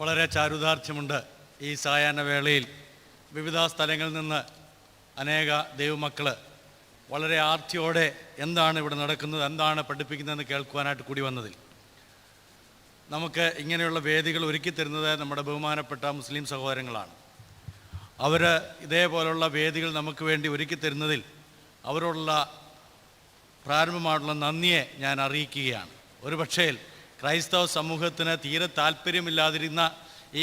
വളരെ ചാരുദാർഥ്യമുണ്ട്. ഈ സായാഹ്ന വേളയിൽ വിവിധ സ്ഥലങ്ങളിൽ നിന്ന് അനേക ദൈവമക്കൾ വളരെ ആർത്തിയോടെ എന്താണ് ഇവിടെ നടക്കുന്നത്, എന്താണ് പഠിപ്പിക്കുന്നതെന്ന് കേൾക്കുവാനായിട്ട് കൂടി വന്നതിൽ നമുക്ക് ഇങ്ങനെയുള്ള വേദികൾ ഒരുക്കി തരുന്നത് നമ്മുടെ ബഹുമാനപ്പെട്ട മുസ്ലിം സഹോദരങ്ങളാണ്. അവർ ഇതേപോലുള്ള വേദികൾ നമുക്ക് വേണ്ടി ഒരുക്കി തരുന്നതിൽ അവരോടുള്ള പ്രാരംഭമായിട്ടുള്ള നന്ദിയെ ഞാൻ അറിയിക്കുകയാണ്. ഒരു പക്ഷേ ക്രൈസ്തവ സമൂഹത്തിന് തീരെ താല്പര്യമില്ലാതിരുന്ന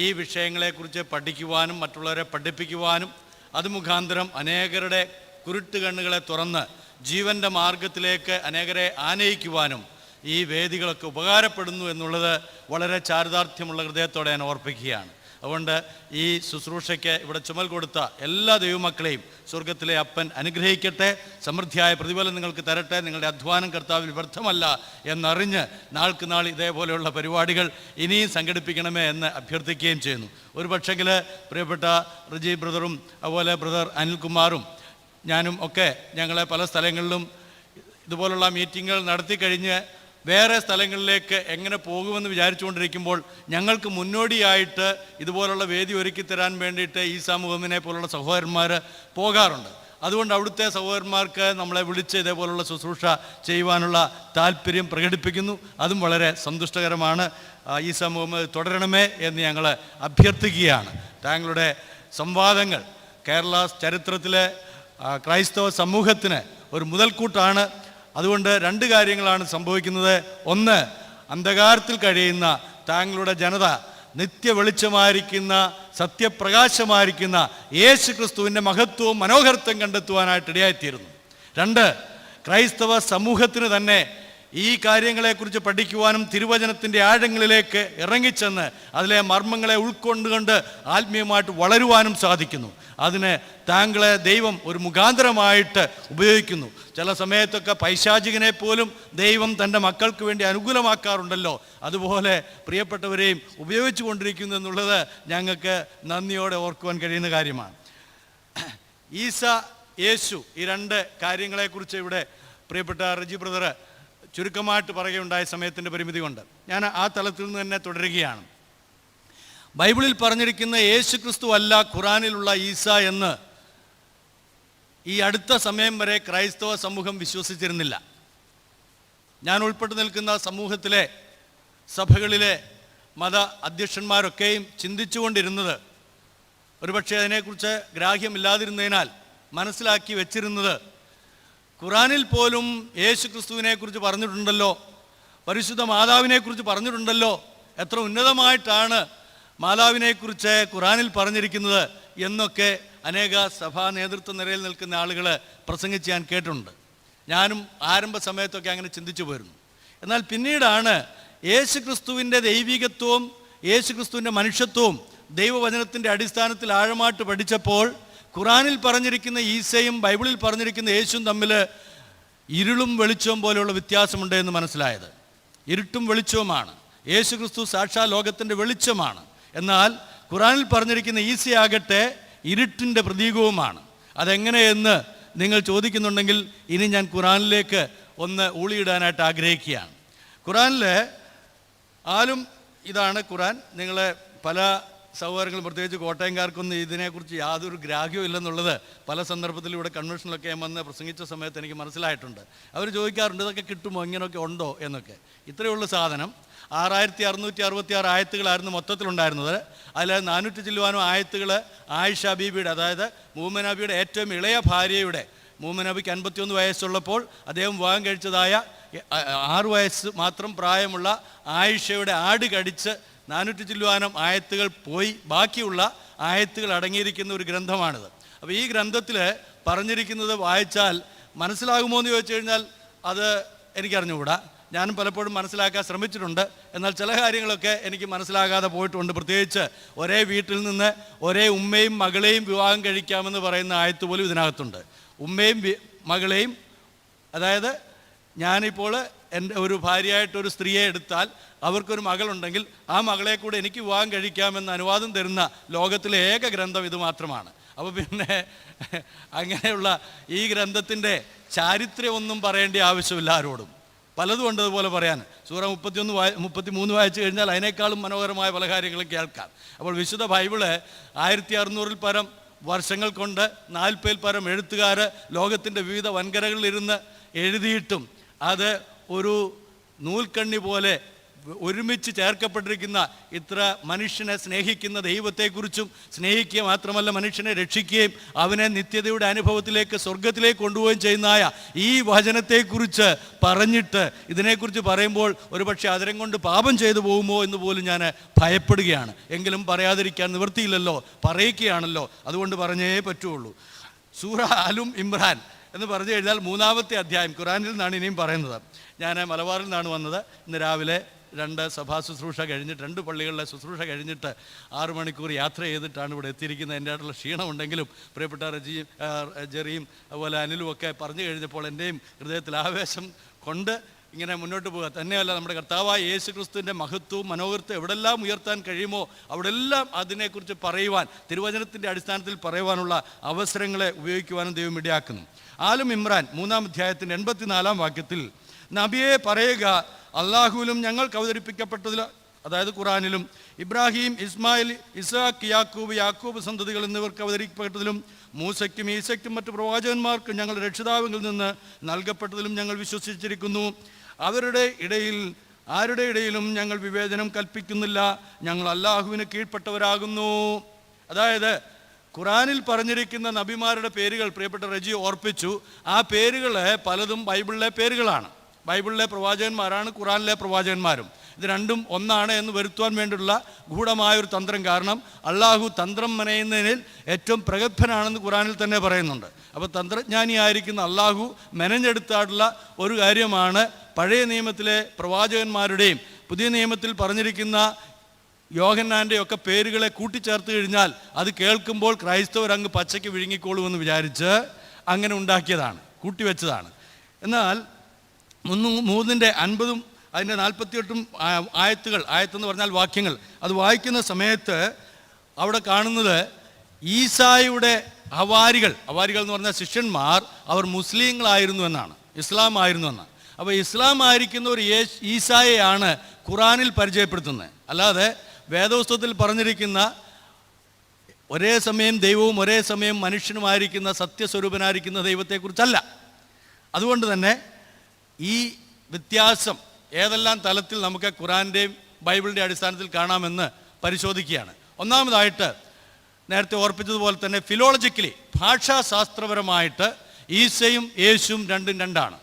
ഈ വിഷയങ്ങളെക്കുറിച്ച് പഠിക്കുവാനും മറ്റുള്ളവരെ പഠിപ്പിക്കുവാനും അത് മുഖാന്തരം അനേകരുടെ കുരുട്ട് കണ്ണുകളെ തുറന്ന് ജീവൻ്റെ മാർഗത്തിലേക്ക് അനേകരെ ആനയിക്കുവാനും ഈ വേദികളൊക്കെ ഉപകാരപ്പെടുന്നു എന്നുള്ളത് വളരെ ചാരിതാർത്ഥ്യമുള്ള ഹൃദയത്തോടെ ഞാൻ ഓർപ്പിക്കുകയാണ്. അതുകൊണ്ട് ഈ ശുശ്രൂഷയ്ക്ക് ഇവിടെ ചുമൽ കൊടുത്ത എല്ലാ ദൈവമക്കളെയും സ്വർഗത്തിലെ അപ്പൻ അനുഗ്രഹിക്കട്ടെ, സമൃദ്ധിയായ പ്രതിഫലം നിങ്ങൾക്ക് തരട്ടെ. നിങ്ങളുടെ അധ്വാനം കർത്താവിൽ വ്യർത്ഥമല്ല എന്നറിഞ്ഞ് നാൾക്ക് നാൾ ഇതേപോലെയുള്ള പരിപാടികൾ ഇനിയും സംഘടിപ്പിക്കണമേ എന്ന് അഭ്യർത്ഥിക്കുകയും ചെയ്യുന്നു. ഒരു പക്ഷെങ്കിൽ പ്രിയപ്പെട്ട റിജി ബ്രദറും അതുപോലെ ബ്രദർ അനിൽകുമാറും ഞാനും ഒക്കെ ഞങ്ങളെ പല സ്ഥലങ്ങളിലും ഇതുപോലുള്ള മീറ്റിങ്ങുകൾ നടത്തിക്കഴിഞ്ഞ് വേറെ സ്ഥലങ്ങളിലേക്ക് എങ്ങനെ പോകുമെന്ന് വിചാരിച്ചുകൊണ്ടിരിക്കുമ്പോൾ ഞങ്ങൾക്ക് മുന്നോടിയായിട്ട് ഇതുപോലുള്ള വേദി ഒരുക്കി തരാൻ വേണ്ടിയിട്ട് ഈ സമൂഹത്തിനെ പോലുള്ള സഹോദരന്മാർ പോകാറുണ്ട്. അതുകൊണ്ട് അവിടുത്തെ സഹോദരന്മാർക്ക് നമ്മളെ വിളിച്ച് ഇതേപോലുള്ള ശുശ്രൂഷ ചെയ്യുവാനുള്ള താല്പര്യം പ്രകടിപ്പിക്കുന്നു. അതും വളരെ സന്തുഷ്ടകരമാണ്. ഈ സമൂഹം തുടരണമേ എന്ന് ഞങ്ങൾ അഭ്യർത്ഥിക്കുകയാണ്. താങ്കളുടെ സംവാദങ്ങൾ കേരള ചരിത്രത്തിലെ ക്രൈസ്തവ സമൂഹത്തിന് ഒരു മുതൽക്കൂട്ടാണ്. അതുകൊണ്ട് രണ്ട് കാര്യങ്ങളാണ് സംഭവിക്കുന്നത്. ഒന്ന്, അന്ധകാരത്തിൽ കഴിയുന്ന താങ്കളുടെ ജനത നിത്യ വെളിച്ചമായിരിക്കുന്ന സത്യപ്രകാശമായിരിക്കുന്ന യേശു ക്രിസ്തുവിൻ്റെ മഹത്വവും മനോഹരത്വം കണ്ടെത്തുവാനായിട്ട് ഇടയായിത്തീരുന്നു. രണ്ട്, ക്രൈസ്തവ സമൂഹത്തിന് തന്നെ ഈ കാര്യങ്ങളെക്കുറിച്ച് പഠിക്കുവാനും തിരുവചനത്തിൻ്റെ ആഴങ്ങളിലേക്ക് ഇറങ്ങിച്ചെന്ന് അതിലെ മർമ്മങ്ങളെ ഉൾക്കൊണ്ടുകൊണ്ട് ആത്മീയമായിട്ട് വളരുവാനും സാധിക്കുന്നു. അതിന് താങ്കളെ ദൈവം ഒരു മുഖാന്തരമായിട്ട് ഉപയോഗിക്കുന്നു. ചില സമയത്തൊക്കെ പൈശാചികനെ പോലും ദൈവം തൻ്റെ മക്കൾക്ക് വേണ്ടി അനുകൂലമാക്കാറുണ്ടല്ലോ, അതുപോലെ പ്രിയപ്പെട്ടവരെയും ഉപയോഗിച്ചു കൊണ്ടിരിക്കുന്നു എന്നുള്ളത് ഞങ്ങൾക്ക് നന്ദിയോടെ ഓർക്കുവാൻ കഴിയുന്ന കാര്യമാണ്. ഈസ, യേശു, ഈ രണ്ട് കാര്യങ്ങളെക്കുറിച്ച് ഇവിടെ പ്രിയപ്പെട്ട റജി ബ്രദർ ചുരുക്കമായിട്ട് പറയുകയുണ്ടായ സമയത്തിൻ്റെ പരിമിതി കൊണ്ട് ഞാൻ ആ തലത്തിൽ നിന്ന് തന്നെ തുടരുകയാണ്. ബൈബിളിൽ പറഞ്ഞിരിക്കുന്ന യേശു ക്രിസ്തു അല്ല ഖുറാനിലുള്ള ഈസ എന്ന് ഈ അടുത്ത സമയം വരെ ക്രൈസ്തവ സമൂഹം വിശ്വസിച്ചിരുന്നില്ല. ഞാൻ ഉൾപ്പെട്ടു നിൽക്കുന്ന സമൂഹത്തിലെ സഭകളിലെ മത അധ്യക്ഷന്മാരൊക്കെയും ചിന്തിച്ചുകൊണ്ടിരുന്നത്, ഒരുപക്ഷെ അതിനെക്കുറിച്ച് ഗ്രാഹ്യമില്ലാതിരുന്നതിനാൽ മനസ്സിലാക്കി വെച്ചിരുന്നത്, ഖുറാനിൽ പോലും യേശു ക്രിസ്തുവിനെക്കുറിച്ച് പറഞ്ഞിട്ടുണ്ടല്ലോ, പരിശുദ്ധ മാതാവിനെക്കുറിച്ച് പറഞ്ഞിട്ടുണ്ടല്ലോ, എത്ര ഉന്നതമായിട്ടാണ് മാതാവിനെക്കുറിച്ച് ഖുറാനിൽ പറഞ്ഞിരിക്കുന്നത് എന്നൊക്കെ അനേക സഭാ നേതൃത്വ നിരയിൽ നിൽക്കുന്ന ആളുകൾ പ്രസംഗിച്ച് ഞാൻ കേട്ടിട്ടുണ്ട്. ഞാനും ആരംഭ സമയത്തൊക്കെ അങ്ങനെ ചിന്തിച്ചു പോയിരുന്നു. എന്നാൽ പിന്നീടാണ് യേശു ക്രിസ്തുവിൻ്റെ ദൈവികത്വവും യേശു ക്രിസ്തുവിൻ്റെ മനുഷ്യത്വവും ദൈവവചനത്തിൻ്റെ അടിസ്ഥാനത്തിൽ ആഴമായിട്ട് പഠിച്ചപ്പോൾ ഖുറാനിൽ പറഞ്ഞിരിക്കുന്ന ഈസയും ബൈബിളിൽ പറഞ്ഞിരിക്കുന്ന യേശുവും തമ്മിൽ ഇരുളും വെളിച്ചവും പോലെയുള്ള വ്യത്യാസമുണ്ട് എന്ന് മനസ്സിലായത്. ഇരുട്ടും വെളിച്ചവുമാണ്. യേശു ക്രിസ്തു സാക്ഷാ ലോകത്തിൻ്റെ വെളിച്ചമാണ്. എന്നാൽ ഖുറാനിൽ പറഞ്ഞിരിക്കുന്ന ഈസയാകട്ടെ ഇരുട്ടിൻ്റെ പ്രതീകവുമാണ്. അതെങ്ങനെയെന്ന് നിങ്ങൾ ചോദിക്കുന്നുണ്ടെങ്കിൽ ഇനി ഞാൻ ഖുറാനിലേക്ക് ഒന്ന് ഊളിയിടാനായിട്ട് ആഗ്രഹിക്കുകയാണ്. ഖുറാനിൽ ആലും ഇതാണ് ഖുറാൻ. നിങ്ങളെ പല സഹോദരങ്ങൾ, പ്രത്യേകിച്ച് കോട്ടയംകാർക്കൊന്നും ഇതിനെക്കുറിച്ച് യാതൊരു ഗ്രാഹ്യവും ഇല്ലെന്നുള്ളത് പല സന്ദർഭത്തിലും ഇവിടെ കൺവെൻഷനിലൊക്കെ ഞാൻ വന്ന് പ്രസംഗിച്ച സമയത്ത് എനിക്ക് മനസ്സിലായിട്ടുണ്ട്. അവർ ചോദിക്കാറുണ്ട്, ഇതൊക്കെ കിട്ടുമോ, ഇങ്ങനെയൊക്കെ ഉണ്ടോ എന്നൊക്കെ. ഇത്രയുള്ള സാധനം 6666 ആയത്തുകളായിരുന്നു മൊത്തത്തിലുണ്ടായിരുന്നത്. അതിൽ 400 ചില്ലുവാനും ആയത്തുകൾ ആയിഷ ബീബിയുടെ, അതായത് മുഹമ്മദ് നബിയുടെ ഏറ്റവും ഇളയ ഭാര്യയുടെ, മുഹമ്മദ് നബിക്ക് 51 വയസ്സുള്ളപ്പോൾ അദ്ദേഹം വിവാഹം കഴിച്ചതായ 6 വയസ്സ് മാത്രം പ്രായമുള്ള ആയിഷയുടെ ആട് കടിച്ച് 400 ചില്ലുവാനും ആയത്തുകൾ പോയി ബാക്കിയുള്ള ആയത്തുകൾ അടങ്ങിയിരിക്കുന്ന ഒരു ഗ്രന്ഥമാണിത്. അപ്പോൾ ഈ ഗ്രന്ഥത്തിൽ പറഞ്ഞിരിക്കുന്നത് വായിച്ചാൽ മനസ്സിലാകുമോ എന്ന് ചോദിച്ചു കഴിഞ്ഞാൽ അത് എനിക്കറിഞ്ഞുകൂടാ. ഞാനും പലപ്പോഴും മനസ്സിലാക്കാൻ ശ്രമിച്ചിട്ടുണ്ട്. എന്നാൽ ചില കാര്യങ്ങളൊക്കെ എനിക്ക് മനസ്സിലാകാതെ പോയിട്ടുണ്ട്. പ്രത്യേകിച്ച് ഒരേ വീട്ടിൽ നിന്ന് ഒരേ ഉമ്മയും മകളെയും വിവാഹം കഴിക്കാമെന്ന് പറയുന്ന ആയത്ത് പോലും ഇതിനകത്തുണ്ട്. ഉമ്മയും മകളെയും, അതായത് ഞാനിപ്പോൾ എൻ്റെ ഒരു ഭാര്യയായിട്ടൊരു സ്ത്രീയെ എടുത്താൽ അവർക്കൊരു മകളുണ്ടെങ്കിൽ ആ മകളെ കൂടെ എനിക്ക് വിവാഹം കഴിക്കാമെന്ന് അനുവാദം തരുന്ന ലോകത്തിലെ ഏക ഗ്രന്ഥം ഇത് മാത്രമാണ്. അപ്പോൾ പിന്നെ അങ്ങനെയുള്ള ഈ ഗ്രന്ഥത്തിൻ്റെ ചാരിത്ര്യമൊന്നും പറയേണ്ട ആവശ്യമില്ല ആരോടും. പലതും ഉണ്ട് അതുപോലെ പറയാൻ. സൂറ 33 വായിച്ചു കഴിഞ്ഞാൽ അതിനേക്കാളും മനോഹരമായ പല കാര്യങ്ങളും കേൾക്കാം. അപ്പോൾ വിശുദ്ധ ബൈബിള് 1600 പരം വർഷങ്ങൾ കൊണ്ട് 40 പരം എഴുത്തുകാർ ലോകത്തിൻ്റെ വിവിധ വൻകരകളിലിരുന്ന് എഴുതിയിട്ടും അത് ഒരു നൂൽക്കണ്ണി പോലെ ഒരുമിച്ച് ചേർക്കപ്പെട്ടിരിക്കുന്ന ഇത്ര മനുഷ്യനെ സ്നേഹിക്കുന്ന ദൈവത്തെക്കുറിച്ചും സ്നേഹിക്കുക മാത്രമല്ല മനുഷ്യനെ രക്ഷിക്കുകയും അവനെ നിത്യതയുടെ അനുഭവത്തിലേക്ക് സ്വർഗത്തിലേക്ക് കൊണ്ടുപോവുകയും ചെയ്യുന്നതായ ഈ വചനത്തെക്കുറിച്ച് പറഞ്ഞിട്ട് ഇതിനെക്കുറിച്ച് പറയുമ്പോൾ ഒരുപക്ഷെ അതിരം കൊണ്ട് പാപം ചെയ്തു പോകുമോ എന്ന് പോലും ഞാൻ ഭയപ്പെടുകയാണ്. എങ്കിലും പറയാതിരിക്കാൻ നിവൃത്തിയില്ലല്ലോ, പറയിക്കുകയാണല്ലോ, അതുകൊണ്ട് പറഞ്ഞേ പറ്റുള്ളൂ. സൂറ ആലും ഇമ്രാൻ എന്ന് പറഞ്ഞു കഴിഞ്ഞാൽ 3-ാമത്തെ അധ്യായം ഖുറാനിൽ നിന്നാണ് ഇനിയും പറയുന്നത്. ഞാൻ മലബാറിൽ നിന്നാണ് വന്നത്. ഇന്ന് രാവിലെ 2 സഭാ ശുശ്രൂഷ കഴിഞ്ഞിട്ട് 2 പള്ളികളിലെ ശുശ്രൂഷ കഴിഞ്ഞിട്ട് 6 മണിക്കൂർ യാത്ര ചെയ്തിട്ടാണ് ഇവിടെ എത്തിയിരിക്കുന്നത്. എൻ്റെ ആയിട്ടുള്ള ക്ഷീണമുണ്ടെങ്കിലും പ്രിയപ്പെട്ട ജെറിയും അതുപോലെ അനിലും ഒക്കെ പറഞ്ഞു കഴിഞ്ഞപ്പോൾ എൻ്റെയും ഹൃദയത്തിൽ ആവേശം കൊണ്ട് ഇങ്ങനെ മുന്നോട്ട് പോകുക. തന്നെയല്ല, നമ്മുടെ കർത്താവായ യേശു ക്രിസ്തുവിൻ്റെ മഹത്വവും മനോഹരത്വം എവിടെല്ലാം ഉയർത്താൻ കഴിയുമോ അവിടെല്ലാം അതിനെക്കുറിച്ച് പറയുവാൻ, തിരുവചനത്തിൻ്റെ അടിസ്ഥാനത്തിൽ പറയുവാനുള്ള അവസരങ്ങളെ ഉപയോഗിക്കുവാനും ദൈവം ഇടയാക്കുന്നു. ആലും ഇമ്രാൻ 3-ാം അധ്യായത്തിൻ്റെ 84-ാം വാക്യത്തിൽ നബിയെ പറയുക, അള്ളാഹുവിലും ഞങ്ങൾക്ക് അവതരിപ്പിക്കപ്പെട്ടതിൽ, അതായത് ഖുറാനിലും, ഇബ്രാഹിം, ഇസ്മായിൽ, ഇസ്ഹാക്ക്, യാക്കൂബ് സന്തതികൾ എന്നിവർക്ക് അവതരിപ്പിക്കപ്പെട്ടതിലും, മൂസയ്ക്കും ഈസയ്ക്കും മറ്റു പ്രവാചകന്മാർക്കും ഞങ്ങൾ രക്ഷിതാവിൽ നിന്ന് നൽകപ്പെട്ടതിലും ഞങ്ങൾ വിശ്വസിച്ചിരിക്കുന്നു. അവരുടെ ഇടയിൽ ആരുടെ ഇടയിലും ഞങ്ങൾ വിവേചനം കൽപ്പിക്കുന്നില്ല. ഞങ്ങൾ അള്ളാഹുവിന് കീഴ്പ്പെട്ടവരാകുന്നു. അതായത് ഖുറാനിൽ പറഞ്ഞിരിക്കുന്ന നബിമാരുടെ പേരുകൾ പ്രിയപ്പെട്ട റജി ഓർപ്പിച്ചു. ആ പേരുകൾ പലതും ബൈബിളിലെ പേരുകളാണ്. ബൈബിളിലെ പ്രവാചകന്മാരാണ് ഖുറാനിലെ പ്രവാചകന്മാരും. ഇത് രണ്ടും ഒന്നാണ് എന്ന് വരുത്തുവാൻ വേണ്ടിയുള്ള ഗൂഢമായൊരു തന്ത്രം. കാരണം അള്ളാഹു തന്ത്രം മെനയുന്നതിൽ ഏറ്റവും പ്രഗത്ഭനാണെന്ന് ഖുറാനിൽ തന്നെ പറയുന്നുണ്ട്. അപ്പോൾ തന്ത്രജ്ഞാനിയായിരിക്കുന്ന അള്ളാഹു മെനഞ്ഞെടുത്തായിട്ടുള്ള ഒരു കാര്യമാണ് പഴയ നിയമത്തിലെ പ്രവാചകന്മാരുടെയും പുതിയ നിയമത്തിൽ പറഞ്ഞിരിക്കുന്ന യോഹന്നാൻ്റെ ഒക്കെ പേരുകളെ കൂട്ടിച്ചേർത്ത് കഴിഞ്ഞാൽ അത് കേൾക്കുമ്പോൾ ക്രൈസ്തവരങ്ങ് പച്ചയ്ക്ക് വിഴുങ്ങിക്കോളുമെന്ന് വിചാരിച്ച് അങ്ങനെ ഉണ്ടാക്കിയതാണ്, കൂട്ടിവെച്ചതാണ്. എന്നാൽ 3-ന്റെ 50-ഉം അതിൻ്റെ 48-ഉം ആയത്തെന്ന് പറഞ്ഞാൽ വാക്യങ്ങൾ, അത് വായിക്കുന്ന സമയത്ത് അവിടെ കാണുന്നത് ഈസായുടെ ഹവാരികൾ എന്ന് പറഞ്ഞാൽ ശിഷ്യന്മാർ, അവർ മുസ്ലിങ്ങളായിരുന്നു എന്നാണ്, ഇസ്ലാം ആയിരുന്നു എന്നാണ്. അപ്പോൾ ഇസ്ലാം ആയിരിക്കുന്ന ഒരു ഈസായെയാണ് ഖുറാനിൽ പരിചയപ്പെടുത്തുന്നത്. അല്ലാതെ വേദപുസ്തകത്തിൽ പറഞ്ഞിരിക്കുന്ന ഒരേ സമയം ദൈവവും ഒരേ സമയം മനുഷ്യനുമായിരിക്കുന്ന സത്യസ്വരൂപനായിരിക്കുന്ന ദൈവത്തെക്കുറിച്ചല്ല. അതുകൊണ്ട് തന്നെ ഈ വ്യത്യാസം ഏതെല്ലാം തലത്തിൽ നമുക്ക് ഖുറാൻ്റെയും ബൈബിളിൻ്റെ അടിസ്ഥാനത്തിൽ കാണാമെന്ന് പരിശോധിക്കുകയാണ്. ഒന്നാമതായിട്ട് നേരത്തെ ഓർപ്പിച്ചതുപോലെ തന്നെ ഫിലോളജിക്കലി, ഭാഷാശാസ്ത്രപരമായിട്ട് ഈസയും യേശുവും രണ്ടും രണ്ടാണ്.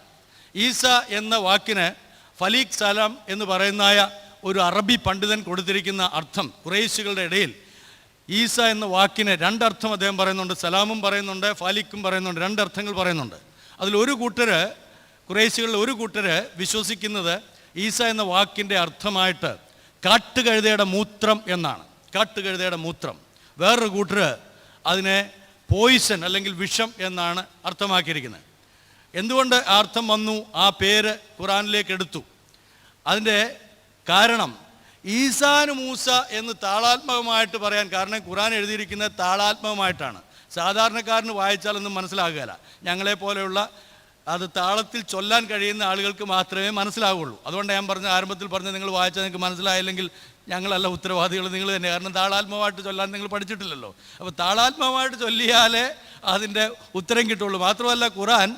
ഈസ എന്ന വാക്കിന് ഫലീഖ് സലാം എന്ന് പറയുന്ന ഒരു അറബി പണ്ഡിതൻ കൊടുത്തിരിക്കുന്ന അർത്ഥം, ഖുറൈശികളുടെ ഇടയിൽ ഈസ എന്ന വാക്കിന് 2 അർത്ഥം അദ്ദേഹം പറയുന്നുണ്ട്. സലാമും പറയുന്നുണ്ട്, ഫാലിക്കും പറയുന്നുണ്ട്, 2 അർത്ഥങ്ങൾ പറയുന്നുണ്ട്. അതിലൊരു കൂട്ടർ, ഖുറൈശികളിൽ ഒരു കൂട്ടർ വിശ്വസിക്കുന്നത് ഈസ എന്ന വാക്കിൻ്റെ അർത്ഥമായിട്ട് കാട്ടുകഴുതയുടെ മൂത്രം എന്നാണ്, കാട്ടുകഴുതയുടെ മൂത്രം. വേറൊരു കൂട്ടർ അതിനെ പോയിസൺ അല്ലെങ്കിൽ വിഷം എന്നാണ് അർത്ഥമാക്കിയിരിക്കുന്നത്. എന്തുകൊണ്ട് ആ അർത്ഥം വന്നു, ആ പേര് ഖുറാനിലേക്ക് എടുത്തു? അതിൻ്റെ കാരണം ഈസാന് മൂസ എന്ന് താളാത്മകമായിട്ട് പറയാൻ കാരണം ഖുറാൻ എഴുതിയിരിക്കുന്നത് താളാത്മകമായിട്ടാണ്. സാധാരണക്കാരന് വായിച്ചാലൊന്നും മനസ്സിലാകുകയില്ല. ഞങ്ങളെപ്പോലെയുള്ള അത് താളത്തിൽ ചൊല്ലാൻ കഴിയുന്ന ആളുകൾക്ക് മാത്രമേ മനസ്സിലാവുള്ളൂ. അതുകൊണ്ട് ഞാൻ ആരംഭത്തിൽ പറഞ്ഞ് നിങ്ങൾ വായിച്ചാൽ നിങ്ങൾക്ക് മനസ്സിലായില്ലെങ്കിൽ ഞങ്ങളല്ല ഉത്തരവാദികൾ, നിങ്ങൾ തന്നെ. കാരണം താളാത്മകമായിട്ട് ചൊല്ലാൻ നിങ്ങൾ പഠിച്ചിട്ടില്ലല്ലോ. അപ്പോൾ താളാത്മകമായിട്ട് ചൊല്ലിയാലേ അതിൻ്റെ ഉത്തരം കിട്ടുള്ളൂ. മാത്രമല്ല ഖുറാൻ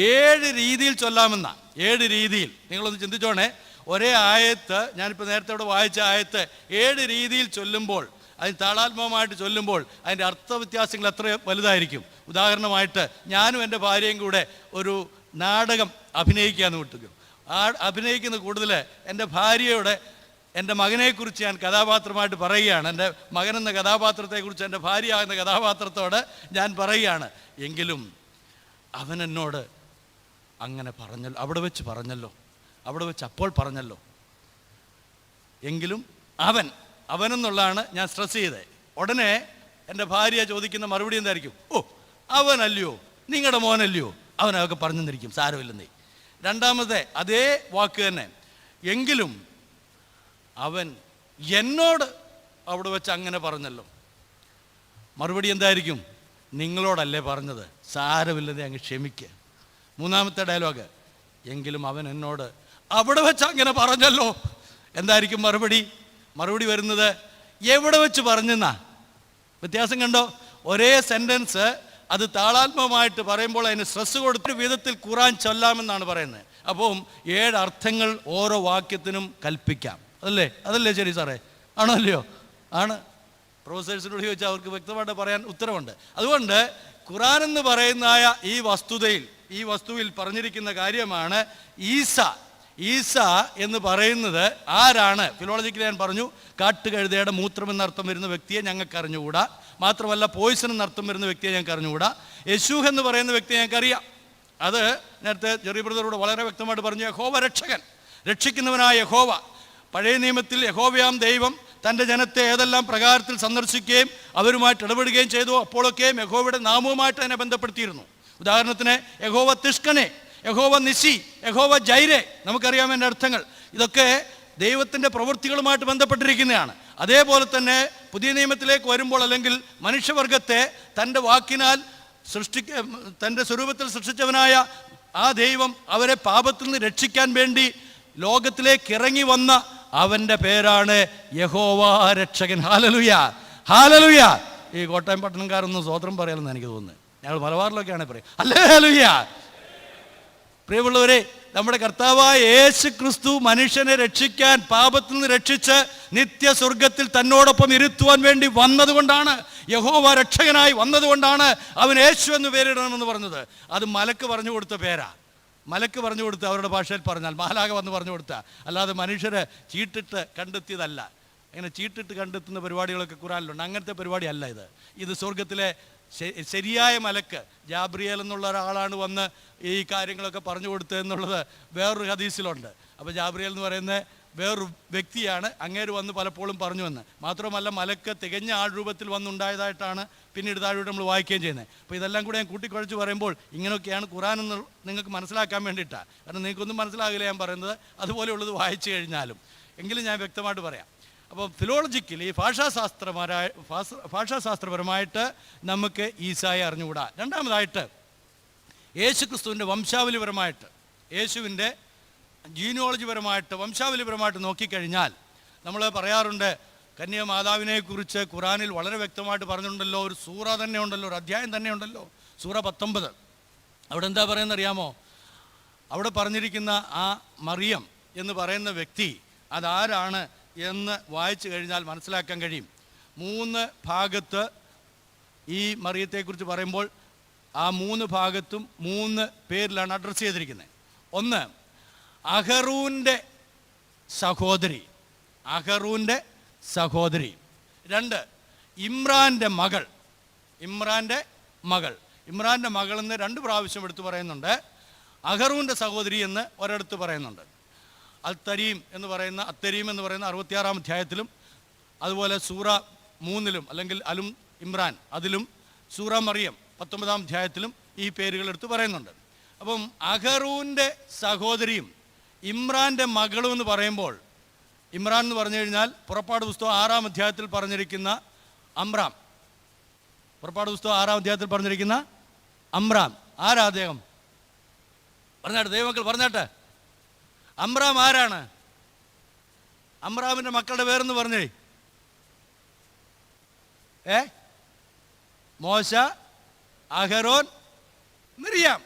7 രീതിയിൽ ചൊല്ലാമെന്ന, 7 രീതിയിൽ. നിങ്ങളൊന്ന് ചിന്തിച്ചോണേ. ഒരേ ആയത്ത്, ഞാനിപ്പോൾ നേരത്തെ ഇവിടെ വായിച്ച ആയത്ത് 7 രീതിയിൽ ചൊല്ലുമ്പോൾ, അതിന് താളാത്മകമായിട്ട് ചൊല്ലുമ്പോൾ അതിൻ്റെ അർത്ഥവ്യത്യാസങ്ങൾ എത്ര വലുതായിരിക്കും. ഉദാഹരണമായിട്ട് ഞാനും എൻ്റെ ഭാര്യയും കൂടെ ഒരു നാടകം അഭിനയിക്കാമെന്ന് വിട്ടുക്കും. അഭിനയിക്കുന്ന കൂടുതൽ എൻ്റെ ഭാര്യയോടെ എൻ്റെ മകനെക്കുറിച്ച് ഞാൻ കഥാപാത്രമായിട്ട് പറയുകയാണ്. എൻ്റെ മകനെന്ന കഥാപാത്രത്തെക്കുറിച്ച് എൻ്റെ ഭാര്യ എന്ന കഥാപാത്രത്തോട് ഞാൻ പറയുകയാണ്. എങ്കിലും അവൻ എന്നോട് അങ്ങനെ പറഞ്ഞല്ലോ, അവിടെ വെച്ച് പറഞ്ഞല്ലോ, അവിടെ വെച്ച് അപ്പോൾ പറഞ്ഞല്ലോ. എങ്കിലും അവനെന്നുള്ളതാണ് ഞാൻ സ്ട്രെസ് ചെയ്തത്. ഉടനെ എൻ്റെ ഭാര്യ ചോദിക്കുന്ന മറുപടി എന്തായിരിക്കും? ഓ, അവനല്ലയോ, നിങ്ങളുടെ മോനല്ലയോ, അവനൊക്കെ പറഞ്ഞെന്നിരിക്കും, സാരമില്ലെന്നേ. രണ്ടാമത്തെ അതേ വാക്ക് തന്നെ, എങ്കിലും അവൻ എന്നോട് അവിടെ വെച്ച് അങ്ങനെ പറഞ്ഞല്ലോ. മറുപടി എന്തായിരിക്കും? നിങ്ങളോടല്ലേ പറഞ്ഞത്, സാരമില്ലതെ അങ്ങ് ക്ഷമിക്കുക. മൂന്നാമത്തെ ഡയലോഗ്, എങ്കിലും അവൻ എന്നോട് അവിടെ വെച്ച് അങ്ങനെ പറഞ്ഞല്ലോ. എന്തായിരിക്കും മറുപടി? മറുപടി വരുന്നത് എവിടെ വെച്ച് പറഞ്ഞെന്നാ. വ്യത്യാസം കണ്ടോ? ഒരേ സെൻറ്റൻസ് അത് താളാത്മകമായിട്ട് പറയുമ്പോൾ അതിന് സ്ട്രെസ് കൊടുത്തൊരു വിധത്തിൽ ഖുർആൻ ചൊല്ലാമെന്നാണ് പറയുന്നത്. അപ്പം 7 അർത്ഥങ്ങൾ ഓരോ വാക്യത്തിനും കൽപ്പിക്കാം. അതല്ലേ ശരി സാറേ? ആണോ അല്ലയോ? ആണ്. പ്രൊഫസേഴ്സിനോട് ചോദിച്ചാൽ അവർക്ക് വ്യക്തമായിട്ട് പറയാൻ ഉത്തരവുണ്ട്. അതുകൊണ്ട് ഖുർആൻ എന്ന് പറയുന്ന ഈ വസ്തുവിൽ പറഞ്ഞിരിക്കുന്ന കാര്യമാണ് ഈസ എന്ന് പറയുന്നത് ആരാണ്? ഫിലോളജിക്കലി ഞാൻ പറഞ്ഞു, കാട്ടുകഴുതയുടെ മൂത്രം എന്നർത്ഥം വരുന്ന വ്യക്തിയെ ഞങ്ങൾക്ക് അറിഞ്ഞുകൂടാ. മാത്രമല്ല പോയിസൺ എന്നർത്ഥം വരുന്ന വ്യക്തിയെ ഞങ്ങൾക്ക് അറിഞ്ഞുകൂടാ. യശൂഹ് എന്ന് പറയുന്ന വ്യക്തിയെ ഞങ്ങൾക്കറിയാം. അത് നേരത്തെ ജെറി ബ്രദറോട് വളരെ വ്യക്തമായിട്ട് പറഞ്ഞു. യഹോവ രക്ഷകൻ, രക്ഷിക്കുന്നവനായ യഹോവ. പഴയ നിയമത്തിൽ യഹോവയാം ദൈവം തൻ്റെ ജനത്തെ ഏതെല്ലാം പ്രകാരത്തിൽ സന്ദർശിക്കുകയും അവരുമായിട്ട് ഇടപെടുകയും ചെയ്തു, അപ്പോഴൊക്കെയും യഹോവയുടെ നാമവുമായിട്ട് അതിനെ ബന്ധപ്പെടുത്തിയിരുന്നു. ഉദാഹരണത്തിന് യഹോവ തിഷ്കനെ, യഹോവ നിശി, യഹോവ ജൈരെ, നമുക്കറിയാം എൻ്റെ അർത്ഥങ്ങൾ. ഇതൊക്കെ ദൈവത്തിൻ്റെ പ്രവൃത്തികളുമായിട്ട് ബന്ധപ്പെട്ടിരിക്കുന്നതാണ്. അതേപോലെ തന്നെ പുതിയ നിയമത്തിലേക്ക് വരുമ്പോൾ, അല്ലെങ്കിൽ മനുഷ്യവർഗത്തെ തൻ്റെ വാക്കിനാൽ തൻ്റെ സ്വരൂപത്തിൽ സൃഷ്ടിച്ചവനായ ആ ദൈവം അവരെ പാപത്തിൽ നിന്ന് രക്ഷിക്കാൻ വേണ്ടി ലോകത്തിലേക്ക് ഇറങ്ങി വന്ന അവൻ്റെ പേരാണ് യഹോവ രക്ഷകൻ. Hallelujah, hallelujah. ഈ കോട്ടയം പട്ടണംകാരൊന്നും സ്വതന്ത്രം പറയലെന്ന് എനിക്ക് തോന്നുന്നത്. ഞങ്ങൾ മലബാറിലൊക്കെയാണ് പറയും ഹല്ലേലൂയ. പ്രിയമുള്ളവരെ, നമ്മുടെ കർത്താവായ യേശു ക്രിസ്തു മനുഷ്യനെ രക്ഷിക്കാൻ, പാപത്തിൽ നിന്ന് രക്ഷിച്ച് നിത്യസ്വർഗത്തിൽ തന്നോടൊപ്പം ഇരുത്തുവാൻ വേണ്ടി വന്നതുകൊണ്ടാണ്, യഹോവ രക്ഷകനായി വന്നതുകൊണ്ടാണ് അവൻ യേശു എന്ന് പേരിടണമെന്ന് പറഞ്ഞത്. അത് മലക്ക് പറഞ്ഞു കൊടുത്ത പേരാ. മലക്ക് പറഞ്ഞു കൊടുത്ത്, അവരുടെ ഭാഷയിൽ പറഞ്ഞാൽ മാലാഖ വന്ന് പറഞ്ഞു കൊടുത്ത, അല്ലാതെ മനുഷ്യരെ ചീട്ടിട്ട് കണ്ടെത്തിയതല്ല. അങ്ങനെ ചീട്ടിട്ട് കണ്ടെത്തുന്ന പരിപാടികളൊക്കെ ഖുർആനിലുണ്ട്. അങ്ങനത്തെ പരിപാടി അല്ല ഇത് സ്വർഗത്തിലെ ശരിയായ മലക്ക് ജാബ്രിയേൽ എന്നുള്ള ഒരാളാണ് വന്ന് ഈ കാര്യങ്ങളൊക്കെ പറഞ്ഞു കൊടുത്തതെന്നുള്ളത് വേറൊരു ഹദീസിലുണ്ട്. അപ്പോൾ ജാബ്രിയേൽ എന്ന് പറയുന്നത് വേറൊരു വ്യക്തിയാണ്. അങ്ങേര് വന്ന് പലപ്പോഴും പറഞ്ഞു എന്ന് മാത്രമല്ല, മലക്ക് തികഞ്ഞ ആൾ രൂപത്തിൽ വന്നുണ്ടായതായിട്ടാണ് പിന്നീട് താഴോട്ട് നമ്മൾ വായിക്കുകയും ചെയ്യുന്നത്. അപ്പോൾ ഇതെല്ലാം കൂടെ ഞാൻ കൂട്ടിക്കുഴച്ച് പറയുമ്പോൾ ഇങ്ങനെയൊക്കെയാണ് ഖുർആൻ എന്ന് നിങ്ങൾക്ക് മനസ്സിലാക്കാൻ വേണ്ടിയിട്ടാണ്. കാരണം നിങ്ങൾക്കൊന്നും മനസ്സിലാകില്ല ഞാൻ പറയുന്നത്, അതുപോലെയുള്ളത് വായിച്ചു കഴിഞ്ഞാലും. എങ്കിലും ഞാൻ വ്യക്തമായിട്ട് പറയാം. അപ്പോൾ ഫിലോളജിക്കലി ഭാഷാശാസ്ത്രപരമായിട്ട് നമുക്ക് ഈസായെ അറിഞ്ഞുകൂടാ. രണ്ടാമതായിട്ട് യേശു ക്രിസ്തുവിൻ്റെ വംശാവലിപരമായിട്ട്, യേശുവിൻ്റെ ജീനിയോളജിപരമായിട്ട്, വംശാവലിപരമായിട്ട് നോക്കിക്കഴിഞ്ഞാൽ നമ്മൾ പറയാറുണ്ട്, കന്യാമാതാവിനെക്കുറിച്ച് ഖുറാനിൽ വളരെ വ്യക്തമായിട്ട് പറഞ്ഞിട്ടുണ്ടല്ലോ. ഒരു സൂറ തന്നെ ഉണ്ടല്ലോ, ഒരു അധ്യായം തന്നെ ഉണ്ടല്ലോ, സൂറ 19. അവിടെ എന്താ പറയുന്നത് അറിയാമോ? അവിടെ പറഞ്ഞിരിക്കുന്ന ആ മറിയം എന്ന് പറയുന്ന വ്യക്തി അതാരാണ് എന്ന് വായിച്ചു കഴിഞ്ഞാൽ മനസ്സിലാക്കാൻ കഴിയും. 3 ഭാഗത്ത് ഈ മറിയത്തെക്കുറിച്ച് പറയുമ്പോൾ ആ 3 ഭാഗത്തും 3 പേരിലാണ് അഡ്രസ്സ് ചെയ്തിരിക്കുന്നത്. ഒന്ന്, അഹറൂൻ്റെ സഹോദരി. 2, ഇമ്രാൻ്റെ മകൾ. ഇമ്രാൻ്റെ മകൾ എന്ന് 2 പ്രാവശ്യം എടുത്ത് പറയുന്നുണ്ട്. അഹറൂൻ്റെ സഹോദരി എന്ന് ഒരിടത്ത് പറയുന്നുണ്ട്. അത്തരീം എന്ന് പറയുന്ന 66-ാം അധ്യായത്തിലും, അതുപോലെ സൂറ 3-ലും അല്ലെങ്കിൽ അലും ഇമ്രാൻ അതിലും, സൂറ മറിയം 19-ാം അധ്യായത്തിലും ഈ പേരുകൾ എടുത്ത് പറയുന്നുണ്ട്. അപ്പം അഹറൂൻ്റെ സഹോദരിയും ഇമ്രാൻ്റെ മകളും എന്ന് പറയുമ്പോൾ, ഇമ്രാൻ എന്ന് പറഞ്ഞു കഴിഞ്ഞാൽ പുറപ്പാട് പുസ്തകം 6-ാം അധ്യായത്തിൽ പറഞ്ഞിരിക്കുന്ന അമ്രാം. പുറപ്പാട് പുസ്തകം 6-ാം അധ്യായത്തിൽ പറഞ്ഞിരിക്കുന്ന അമ്രാം ആരാ? അദ്ദേഹം പറഞ്ഞാട്ടെ, ദൈവമക്കൾ പറഞ്ഞാട്ടെ, അമ്രാം ആരാണ്? അമ്രാമിൻ്റെ മക്കളുടെ പേരെന്ന് പറഞ്ഞേ. മോശ, അഹരോൻ, മിറിയാം.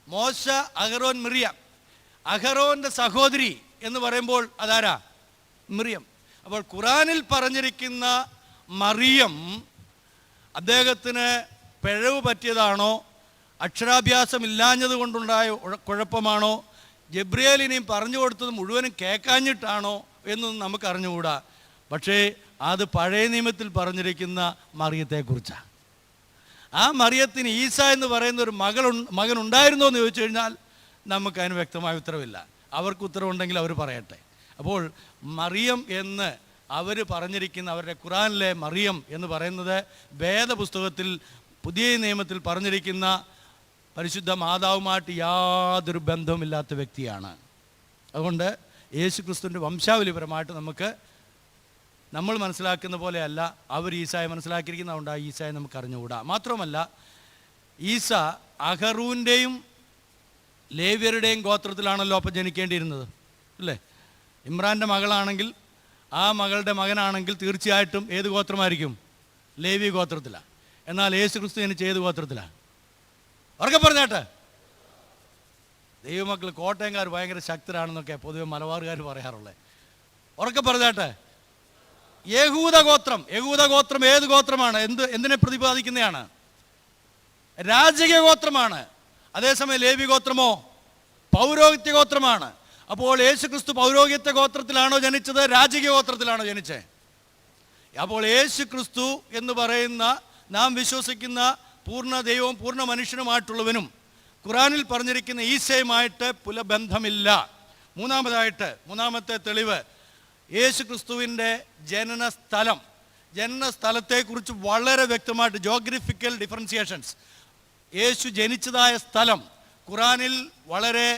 മോശ, അഹരോൻ, മിറിയാം. അഹരോൻ്റെ സഹോദരി എന്ന് പറയുമ്പോൾ അതാരാ? മിറിയം. അപ്പോൾ ഖുറാനിൽ പറഞ്ഞിരിക്കുന്ന മറിയം അദ്ദേഹത്തിന് പിഴവ് പറ്റിയതാണോ, അക്ഷരാഭ്യാസം ഇല്ലാഞ്ഞത് കൊണ്ടുണ്ടായ കുഴപ്പമാണോ, ജബ്രിയേലിനെയും പറഞ്ഞു കൊടുത്തത് മുഴുവനും കേൾക്കാഞ്ഞിട്ടാണോ എന്നൊന്നും നമുക്ക് അറിഞ്ഞുകൂടാ. പക്ഷേ അത് പഴയ നിയമത്തിൽ പറഞ്ഞിരിക്കുന്ന മറിയത്തെക്കുറിച്ചാണ്. ആ മറിയത്തിന് ഈസ എന്ന് പറയുന്ന ഒരു മകനുണ്ടായിരുന്നോ എന്ന് ചോദിച്ചു കഴിഞ്ഞാൽ നമുക്കതിന് വ്യക്തമായ ഉത്തരവില്ല. അവർക്ക് ഉത്തരവുണ്ടെങ്കിൽ അവർ പറയട്ടെ. അപ്പോൾ മറിയം എന്ന് അവർ പറഞ്ഞിരിക്കുന്ന, അവരുടെ ഖുറാനിലെ മറിയം എന്ന് പറയുന്നത് വേദപുസ്തകത്തിൽ പുതിയ നിയമത്തിൽ പറഞ്ഞിരിക്കുന്ന പരിശുദ്ധ മാതാവുമായിട്ട് യാതൊരു ബന്ധവുമില്ലാത്ത വ്യക്തിയാണ്. അതുകൊണ്ട് യേശു ക്രിസ്തുവിൻ്റെ വംശാവലിപരമായിട്ട് നമ്മൾ മനസ്സിലാക്കുന്ന പോലെയല്ല അവർ ഈസായെ മനസ്സിലാക്കിയിരിക്കുന്നത്. അതുകൊണ്ട് ആ ഈസായെ നമുക്ക് അറിഞ്ഞുകൂടാ. മാത്രമല്ല, ഈസ അഹറൂൻ്റെയും ലേവ്യരുടെയും ഗോത്രത്തിലാണല്ലോ അപ്പം ജനിക്കേണ്ടിയിരുന്നത്, അല്ലേ? ഇമ്രാൻ്റെ മകളാണെങ്കിൽ, ആ മകളുടെ മകനാണെങ്കിൽ തീർച്ചയായിട്ടും ഏത് ഗോത്രമായിരിക്കും? ലേവി ഗോത്രത്തിലാണ്. എന്നാൽ യേശു ക്രിസ്തു ജനിച്ച ഏത് ഗോത്രത്തിലാണ്? ഉറക്കെ പറഞ്ഞാട്ടെ. ദൈവമക്കൾ കോട്ടയംകാർ ഭയങ്കര ശക്തരാണെന്നൊക്കെ പൊതുവെ മലബാറുകാർ പറയാറുള്ളത്. ഉറക്കെ പറഞ്ഞാട്ടെ. യഹൂദ ഗോത്രം. യഹൂദ ഗോത്രം ഏത് ഗോത്രമാണ്? എന്തിനെ പ്രതിപാദിക്കുന്നതാണ്? രാജകീയ ഗോത്രമാണ്. അതേസമയം ലേവി ഗോത്രമോ പൗരോഹിത്യ ഗോത്രമാണ്. അപ്പോൾ യേശു ക്രിസ്തു പൗരോഹിത്യ ഗോത്രത്തിലാണോ ജനിച്ചത്, രാജകീയ ഗോത്രത്തിലാണോ ജനിച്ചത്? അപ്പോൾ യേശു ക്രിസ്തു എന്ന് പറയുന്ന നാം വിശ്വസിക്കുന്ന പൂർണ്ണ ദൈവവും പൂർണ്ണ മനുഷ്യനുമായിട്ടുള്ളവനും ഖുറാനിൽ പറഞ്ഞിരിക്കുന്ന ഈസയുമായിട്ട് പുലബന്ധമില്ല. മൂന്നാമത്തെ തെളിവ്, യേശു ക്രിസ്തുവിൻ്റെ ജനനസ്ഥലത്തെക്കുറിച്ച് വളരെ വ്യക്തമായിട്ട് ജോഗ്രഫിക്കൽ ഡിഫറൻസിയേഷൻസ്, യേശു ജനിച്ചതായ സ്ഥലം ഖുറാനിൽ വളരെ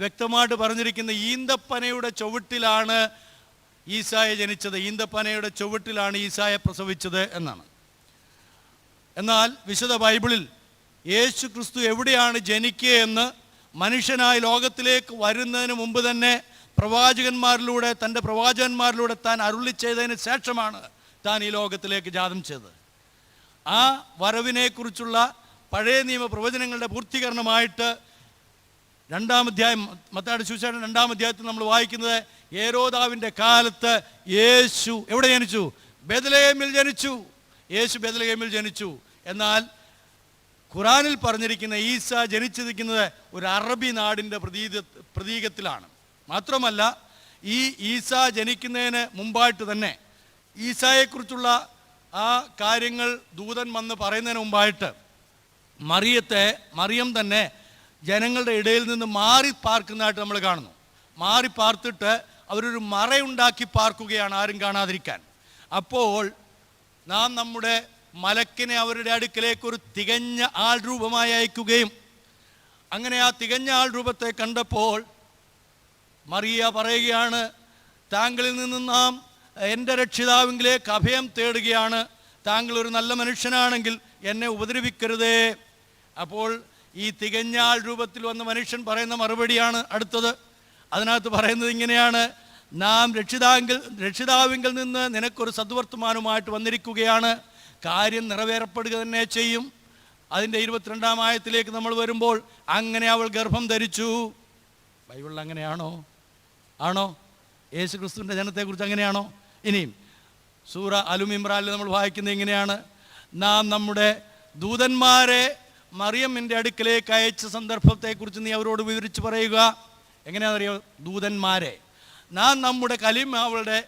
വ്യക്തമായിട്ട് പറഞ്ഞിരിക്കുന്ന ഈന്തപ്പനയുടെ ചുവട്ടിലാണ് ഈസായെ ജനിച്ചത്, ഈന്തപ്പനയുടെ ചുവട്ടിലാണ് ഈസായെ പ്രസവിച്ചത് എന്നാണ്. എന്നാൽ വിശുദ്ധ ബൈബിളിൽ യേശു ക്രിസ്തു എവിടെയാണ് ജനിക്കുക എന്ന് മനുഷ്യനായി ലോകത്തിലേക്ക് വരുന്നതിന് മുമ്പ് തന്നെ തൻ്റെ പ്രവാചകന്മാരിലൂടെ താൻ അരുളി ചെയ്തതിന് ശേഷമാണ് താൻ ഈ ലോകത്തിലേക്ക് ജാതം ചെയ്തത്. ആ വരവിനെക്കുറിച്ചുള്ള പഴയ നിയമ പ്രവചനങ്ങളുടെ പൂർത്തീകരണമായിട്ട് മത്തായിയുടെ സുവിശേഷം 2-ാം അധ്യായത്തിൽ നമ്മൾ വായിക്കുന്നത്, ഹേരോദാവിൻ്റെ കാലത്ത് യേശു എവിടെ ജനിച്ചു? ബേത്ലഹേമിൽ ജനിച്ചു. യേശു ബേത്ലഹേമിൽ ജനിച്ചു. എന്നാൽ ഖുറാനിൽ പറഞ്ഞിരിക്കുന്ന ഈസ ജനിച്ചിരിക്കുന്നത് ഒരു അറബി നാടിൻ്റെ പ്രതീകത്തിലാണ്. മാത്രമല്ല, ഈ ഈസ ജനിക്കുന്നതിന് മുമ്പായിട്ട് തന്നെ ഈസായെക്കുറിച്ചുള്ള ആ കാര്യങ്ങൾ ദൂതൻ വന്ന് പറയുന്നതിന് മുമ്പായിട്ട് മറിയം തന്നെ ജനങ്ങളുടെ ഇടയിൽ നിന്ന് മാറി പാർക്കുന്നതായിട്ട് നമ്മൾ കാണുന്നു. മാറി പാർത്തിട്ട് അവരൊരു മറയുണ്ടാക്കി പാർക്കുകയാണ്, ആരും കാണാതിരിക്കാൻ. അപ്പോൾ നാം നമ്മുടെ മലക്കിനെ അവരുടെ അടുക്കലേക്ക് ഒരു തികഞ്ഞ ആൾ രൂപമായി അയക്കുകയും അങ്ങനെ ആ തികഞ്ഞ ആൾ രൂപത്തെ കണ്ടപ്പോൾ മറിയ പറയുകയാണ്, താങ്കളിൽ നിന്ന് നാം എൻ്റെ രക്ഷിതാവിലേക്ക് അഭയം തേടുകയാണ്. താങ്കൾ ഒരു നല്ല മനുഷ്യനാണെങ്കിൽ എന്നെ ഉപദ്രവിക്കരുതേ. അപ്പോൾ ഈ തികഞ്ഞ ആൾ രൂപത്തിൽ വന്ന മനുഷ്യൻ പറയുന്ന മറുപടിയാണ് അടുത്തത്. അതിനകത്ത് പറയുന്നത് ഇങ്ങനെയാണ്, നാം രക്ഷിതാവിങ്കിൽ നിന്ന് നിനക്കൊരു സദ്വർത്തമാനവുമായിട്ട് വന്നിരിക്കുകയാണ്, കാര്യം നിറവേറപ്പെടുക തന്നെ ചെയ്യും. അതിൻ്റെ 22-ാം ആയത്തിലേക്ക് നമ്മൾ വരുമ്പോൾ, അങ്ങനെ അവൾ ഗർഭം ധരിച്ചു. ബൈബിളിൽ അങ്ങനെയാണോ? ആണോ? യേശു ക്രിസ്തുവിൻ്റെ ജനനത്തെക്കുറിച്ച് അങ്ങനെയാണോ? ഇനിയും സൂറ അൽ-ഇമ്രാനിൽ നമ്മൾ വായിക്കുന്നത് ഇങ്ങനെയാണ്, നാം നമ്മുടെ ദൂതന്മാരെ മറിയമ്മിൻ്റെ അടുക്കലേക്ക് അയച്ച സന്ദർഭത്തെക്കുറിച്ച് നീ അവരോട് വിവരിച്ച് പറയുക. എങ്ങനെയാണെന്നറിയോ? ദൂതന്മാരെ നാം നമ്മുടെ കലിമ അവളുടെ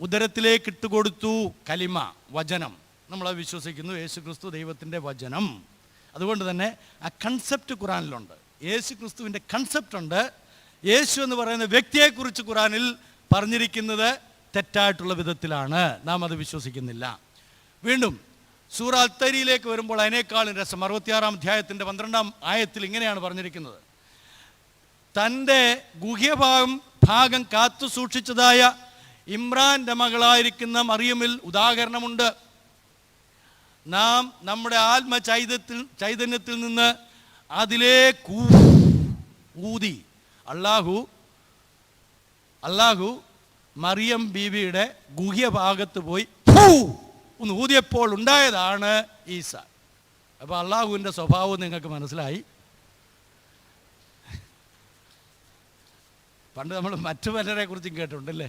ഉദരത്തിലേക്ക് ഇട്ടുകൊടുത്തു. കലിമ, വചനം, നമ്മളത് വിശ്വസിക്കുന്നു. യേശു ക്രിസ്തു ദൈവത്തിൻ്റെ വചനം. അതുകൊണ്ട് തന്നെ ആ കൺസെപ്റ്റ് ഖുറാനിലുണ്ട്. യേശു ക്രിസ്തുവിൻ്റെ കൺസെപ്റ്റ് ഉണ്ട്. യേശു എന്ന് പറയുന്ന വ്യക്തിയെക്കുറിച്ച് ഖുറാനിൽ പറഞ്ഞിരിക്കുന്നത് തെറ്റായിട്ടുള്ള വിധത്തിലാണ്. നാം അത് വിശ്വസിക്കുന്നില്ല. വീണ്ടും സൂറ അൽ-തരീലേക്ക് വരുമ്പോൾ അതിനേക്കാളും രസം 66-ാം അധ്യായത്തിൻ്റെ 12-ാം ആയത്തിൽ ഇങ്ങനെയാണ് പറഞ്ഞിരിക്കുന്നത്, തൻ്റെ ഗുഹ്യഭാഗം കാത്തു സൂക്ഷിച്ചതായ ഇമ്രാൻ്റെ മകളായിരിക്കുന്ന മറിയമിൽ ഉദാഹരണമുണ്ട്. നാം നമ്മുടെ ചൈതന്യത്തിൽ നിന്ന് അതിലേക്ക് ഊതി. അള്ളാഹു മറിയം ബീവിയുടെ ഗുഹ്യഭാഗത്ത് പോയി ഒന്ന് ഊതിയപ്പോൾ ഉണ്ടായതാണ് ഈസ. അപ്പോൾ അള്ളാഹുവിൻ്റെ സ്വഭാവം നിങ്ങൾക്ക് മനസ്സിലായി. പണ്ട് നമ്മൾ മറ്റു പലരെ കുറിച്ചും കേട്ടിട്ടുണ്ടല്ലേ,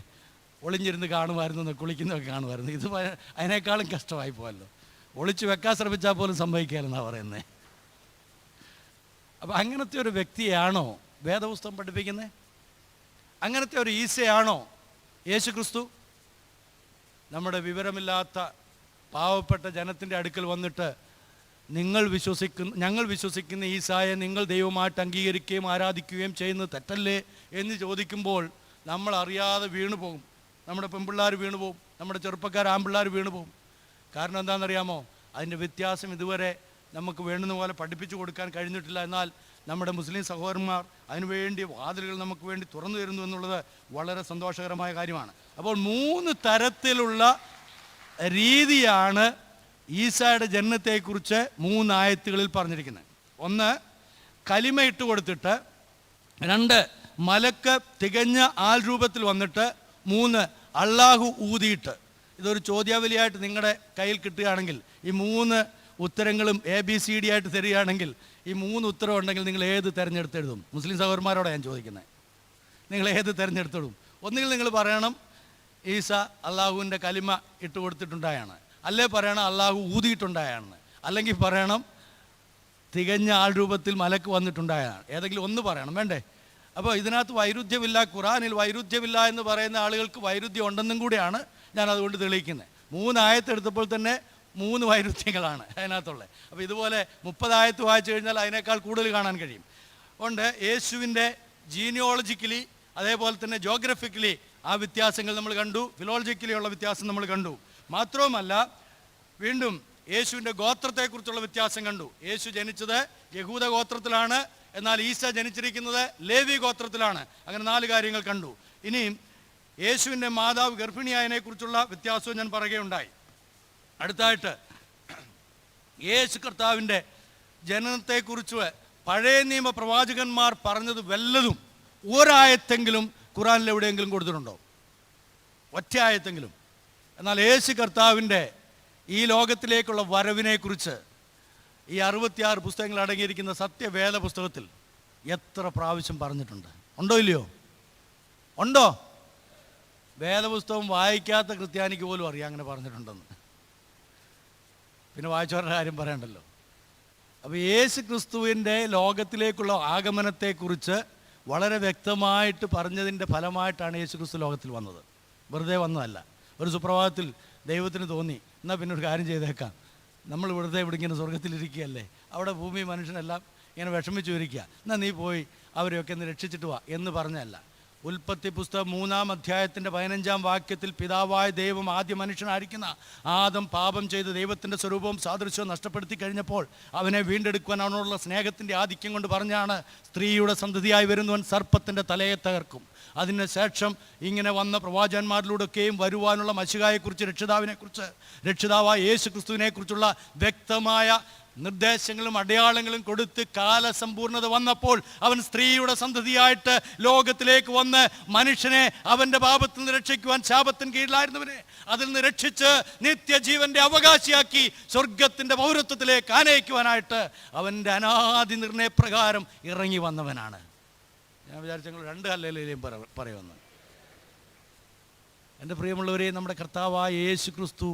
ഒളിഞ്ഞിരുന്ന് കാണുമായിരുന്നു, കുളിക്കുന്നതൊക്കെ കാണുമായിരുന്നു. ഇത് അതിനേക്കാളും കഷ്ടമായി പോയല്ലോ. ഒളിച്ചു വെക്കാൻ ശ്രമിച്ചാൽ പോലും സംഭവിക്കാമെന്നാണ് പറയുന്നത്. അപ്പം അങ്ങനത്തെ ഒരു വ്യക്തിയാണോ വേദപുസ്തകം പഠിപ്പിക്കുന്നത്? അങ്ങനത്തെ ഒരു ഈസയാണോ യേശു ക്രിസ്തു? നമ്മുടെ വിവരമില്ലാത്ത പാവപ്പെട്ട ജനത്തിൻ്റെ അടുക്കൽ വന്നിട്ട് ഞങ്ങൾ വിശ്വസിക്കുന്ന ഈസായെ നിങ്ങൾ ദൈവമായിട്ട് അംഗീകരിക്കുകയും ആരാധിക്കുകയും ചെയ്യുന്നത് തെറ്റല്ലേ എന്ന് ചോദിക്കുമ്പോൾ നമ്മൾ അറിയാതെ വീണു പോകും. നമ്മുടെ പെൺപിള്ളേർ വീണു പോകും, നമ്മുടെ ചെറുപ്പക്കാർ ആൺപിള്ളേർ വീണു പോകും. കാരണം എന്താണെന്നറിയാമോ? അതിൻ്റെ വ്യത്യാസം ഇതുവരെ നമുക്ക് വേണ്ടുന്ന പോലെ പഠിപ്പിച്ചു കൊടുക്കാൻ കഴിഞ്ഞിട്ടില്ല. എന്നാൽ നമ്മുടെ മുസ്ലിം സഹോദരന്മാർ അതിനുവേണ്ടി വാതിലുകൾ നമുക്ക് വേണ്ടി തുറന്നു തരുന്നു എന്നുള്ളത് വളരെ സന്തോഷകരമായ കാര്യമാണ്. അപ്പോൾ 3 തരത്തിലുള്ള രീതിയാണ് ഈസായുടെ ജനനത്തെക്കുറിച്ച് 3 ആയത്തുകളിൽ പറഞ്ഞിരിക്കുന്നത്. 1, കലിമ ഇട്ട് കൊടുത്തിട്ട്. 2, മലക്ക് തികഞ്ഞ ആൾ രൂപത്തിൽ വന്നിട്ട്. 3, അള്ളാഹു ഊതിയിട്ട്. ഇതൊരു ചോദ്യാവലിയായിട്ട് നിങ്ങളുടെ കയ്യിൽ കിട്ടുകയാണെങ്കിൽ, ഈ 3 ഉത്തരങ്ങളും ABCD ആയിട്ട് തരികയാണെങ്കിൽ, ഈ 3 ഉത്തരം ഉണ്ടെങ്കിൽ നിങ്ങൾ ഏത് തിരഞ്ഞെടുത്തെഴുതും? മുസ്ലിം സഹോദരന്മാരോടാണ് ഞാൻ ചോദിക്കുന്നത്. നിങ്ങൾ ഏത് തിരഞ്ഞെടുത്തെഴുതും? ഒന്നുകിൽ നിങ്ങൾ പറയണം ഈസ അള്ളാഹുവിൻ്റെ കലിമ ഇട്ട് കൊടുത്തിട്ടുണ്ടായാണ്, അല്ലേ പറയണം അള്ളാഹു ഊതിയിട്ടുണ്ടായാണ്, അല്ലെങ്കിൽ പറയണം തികഞ്ഞ ആൾ രൂപത്തിൽ മലക്ക് വന്നിട്ടുണ്ടായാണ്. ഏതെങ്കിലും ഒന്ന് പറയണം, വേണ്ടേ? അപ്പോൾ ഇതിനകത്ത് വൈരുദ്ധ്യമില്ല, ഖുറാനിൽ വൈരുദ്ധ്യമില്ല എന്ന് പറയുന്ന ആളുകൾക്ക് വൈരുദ്ധ്യം ഉണ്ടെന്നും കൂടിയാണ് ഞാൻ അതുകൊണ്ട് തെളിയിക്കുന്നത്. 3 ആയത്ത് എടുത്തപ്പോൾ തന്നെ 3 വൈരുദ്ധ്യങ്ങളാണ് അതിനകത്തുള്ളത്. അപ്പോൾ ഇതുപോലെ 30 ആയത്ത് വായിച്ചു കഴിഞ്ഞാൽ അതിനേക്കാൾ കൂടുതൽ കാണാൻ കഴിയും. അതുകൊണ്ട് യേശുവിൻ്റെ ജീനിയോളജിക്കലി അതേപോലെ തന്നെ ജോഗ്രഫിക്കലി ആ വ്യത്യാസങ്ങൾ നമ്മൾ കണ്ടു, ഫിലോളജിക്കലി ഉള്ള വ്യത്യാസം നമ്മൾ കണ്ടു. മാത്രവുമല്ല വീണ്ടും യേശുവിൻ്റെ ഗോത്രത്തെക്കുറിച്ചുള്ള വ്യത്യാസം കണ്ടു. യേശു ജനിച്ചത് യഹൂദ ഗോത്രത്തിലാണ്, എന്നാൽ ഈസ ജനിച്ചിരിക്കുന്നത് ലേവി ഗോത്രത്തിലാണ്. അങ്ങനെ 4 കാര്യങ്ങൾ കണ്ടു. ഇനിയും യേശുവിൻ്റെ മാതാവ് ഗർഭിണിയായതിനെക്കുറിച്ചുള്ള വ്യത്യാസവും ഞാൻ പറയുകയുണ്ടായി. അടുത്തായിട്ട് യേശു കർത്താവിൻ്റെ ജനനത്തെക്കുറിച്ച് പഴയ നിയമ പ്രവാചകന്മാർ പറഞ്ഞത് വല്ലതും ഒരായത്തെങ്കിലും ഖുറാനിൽ എവിടെയെങ്കിലും കൊടുത്തിട്ടുണ്ടോ? ഒറ്റ ആയത്തെങ്കിലും. എന്നാൽ യേശു കർത്താവിൻ്റെ ഈ ലോകത്തിലേക്കുള്ള വരവിനെക്കുറിച്ച് ഈ 66 പുസ്തകങ്ങൾ അടങ്ങിയിരിക്കുന്ന സത്യവേദ പുസ്തകത്തിൽ എത്ര പ്രാവശ്യം പറഞ്ഞിട്ടുണ്ട്? ഉണ്ടോ ഇല്ലയോ? ഉണ്ടോ? വേദപുസ്തകം വായിക്കാത്ത ക്രിസ്ത്യാനിക്ക് പോലും അറിയാം അങ്ങനെ പറഞ്ഞിട്ടുണ്ടെന്ന്. പിന്നെ വായിച്ചവരുടെ കാര്യം പറയണ്ടല്ലോ. അപ്പോൾ യേശു ക്രിസ്തുവിൻ്റെ ലോകത്തിലേക്കുള്ള ആഗമനത്തെക്കുറിച്ച് വളരെ വ്യക്തമായിട്ട് പറഞ്ഞതിൻ്റെ ഫലമായിട്ടാണ് യേശു ക്രിസ്തു ലോകത്തിൽ വന്നത്. വെറുതെ വന്നതല്ല. ഒരു സുപ്രഭാതത്തിൽ ദൈവത്തിന് തോന്നി, എന്നാൽ പിന്നെ ഒരു കാര്യം ചെയ്തേക്കാം, നമ്മൾ വെറുതെ ഇവിടെ ഇങ്ങനെ സ്വർഗത്തിലിരിക്കുകയല്ലേ, അവിടെ ഭൂമി മനുഷ്യനെല്ലാം ഇങ്ങനെ വിഷമിച്ചു ഇരിക്കുക, എന്നാൽ നീ പോയി അവരെയൊക്കെ ഒന്ന് രക്ഷിച്ചിട്ട് വാ എന്ന് പറഞ്ഞല്ല. ഉൽപ്പത്തി പുസ്തകം 3-ാം അധ്യായത്തിൻ്റെ 15-ാം വാക്യത്തിൽ പിതാവായ ദൈവം ആദ്യ മനുഷ്യനായിരിക്കുന്ന ആദം പാപം ചെയ്ത് ദൈവത്തിൻ്റെ സ്വരൂപവും സാദൃശ്യവും നഷ്ടപ്പെടുത്തി കഴിഞ്ഞപ്പോൾ അവനെ വീണ്ടെടുക്കുവാൻ അവനോടുള്ള സ്നേഹത്തിൻ്റെ ആധിക്യം കൊണ്ട് പറഞ്ഞാണ്, സ്ത്രീയുടെ സന്തതിയായി വരുന്നവൻ സർപ്പത്തിൻ്റെ തലയെ തകർക്കും. അതിന് ശേഷം ഇങ്ങനെ വന്ന പ്രവാചകന്മാരിലൂടെയൊക്കെയും വരുവാനുള്ള മശിഹായെക്കുറിച്ച്, രക്ഷിതാവായ യേശു ക്രിസ്തുവിനെക്കുറിച്ചുള്ള വ്യക്തമായ നിർദ്ദേശങ്ങളും അടയാളങ്ങളും കൊടുത്ത് കാലസമ്പൂർണത വന്നപ്പോൾ അവൻ സ്ത്രീയുടെ സന്തതിയായിട്ട് ലോകത്തിലേക്ക് വന്ന് മനുഷ്യനെ അവൻ്റെ പാപത്തിൽ നിന്ന് രക്ഷിക്കുവാൻ, ശാപത്തിന് കീഴിലായിരുന്നവനെ അതിൽ നിന്ന് രക്ഷിച്ച് നിത്യജീവന്റെ അവകാശിയാക്കി സ്വർഗത്തിൻ്റെ പൗരത്വത്തിലേക്ക് ആനയിക്കുവാനായിട്ട് അവൻ്റെ അനാദി നിർണയപ്രകാരം ഇറങ്ങി വന്നവനാണ്. ഞാൻ വിചാരിച്ചങ്ങൾ 2 ഹല്ലേലൂയയും പറയുമെന്ന്. എൻ്റെ പ്രിയമുള്ളവരെ, നമ്മുടെ കർത്താവായ യേശു ക്രിസ്തു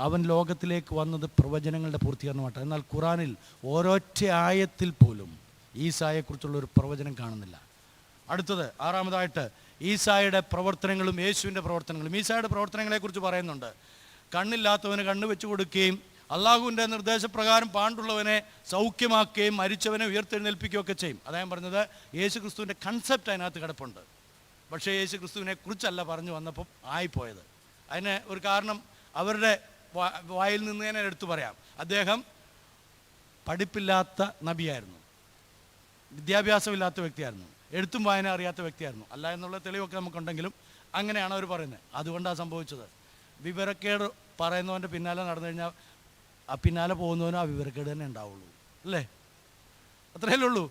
അവൻ ലോകത്തിലേക്ക് വന്നത് പ്രവചനങ്ങളുടെ പൂർത്തീകരണമായിട്ട്. എന്നാൽ ഖുറാനിൽ ഓരോറ്റ ആയത്തിൽ പോലും ഈസായെക്കുറിച്ചുള്ള ഒരു പ്രവചനം കാണുന്നില്ല. അടുത്തത് 6-ാമതായിട്ട് ഈസായുടെ പ്രവർത്തനങ്ങളും യേശുവിൻ്റെ പ്രവർത്തനങ്ങളും. ഈസായുടെ പ്രവർത്തനങ്ങളെക്കുറിച്ച് പറയുന്നുണ്ട്. കണ്ണില്ലാത്തവന് കണ്ണ് വെച്ച് കൊടുക്കുകയും അള്ളാഹുവിൻ്റെ നിർദ്ദേശപ്രകാരം പാണ്ടുള്ളവനെ സൗഖ്യമാക്കുകയും മരിച്ചവനെ ഉയർത്തെഴുന്നേൽപ്പിക്കുകയൊക്കെ ചെയ്യും. അതായത് പറഞ്ഞത് യേശു ക്രിസ്തുവിൻ്റെ കൺസെപ്റ്റ് അതിനകത്ത് കിടപ്പുണ്ട്. പക്ഷേ യേശു ക്രിസ്തുവിനെ കുറിച്ചല്ല പറഞ്ഞു വന്നപ്പം ആയിപ്പോയത്. അതിന് ഒരു കാരണം അവരുടെ വായിൽ നിന്ന് ഞാൻ എടുത്തു പറയാം. അദ്ദേഹം പഠിപ്പില്ലാത്ത നബിയായിരുന്നു, വിദ്യാഭ്യാസമില്ലാത്ത വ്യക്തിയായിരുന്നു, എഴുത്തും വായന അറിയാത്ത വ്യക്തിയായിരുന്നു. അല്ല എന്നുള്ള തെളിവൊക്കെ നമുക്കുണ്ടെങ്കിലും അങ്ങനെയാണ് അവർ പറയുന്നത്. അതുകൊണ്ടാണ് സംഭവിച്ചത്. വിവരക്കേട് പറയുന്നവൻ്റെ പിന്നാലെ നടന്നു കഴിഞ്ഞാൽ ആ പിന്നാലെ പോകുന്നവനും ആ വിവരക്കേട് തന്നെ ഉണ്ടാവുള്ളൂ, അല്ലേ? അത്രയല്ലേ ഉള്ളൂ.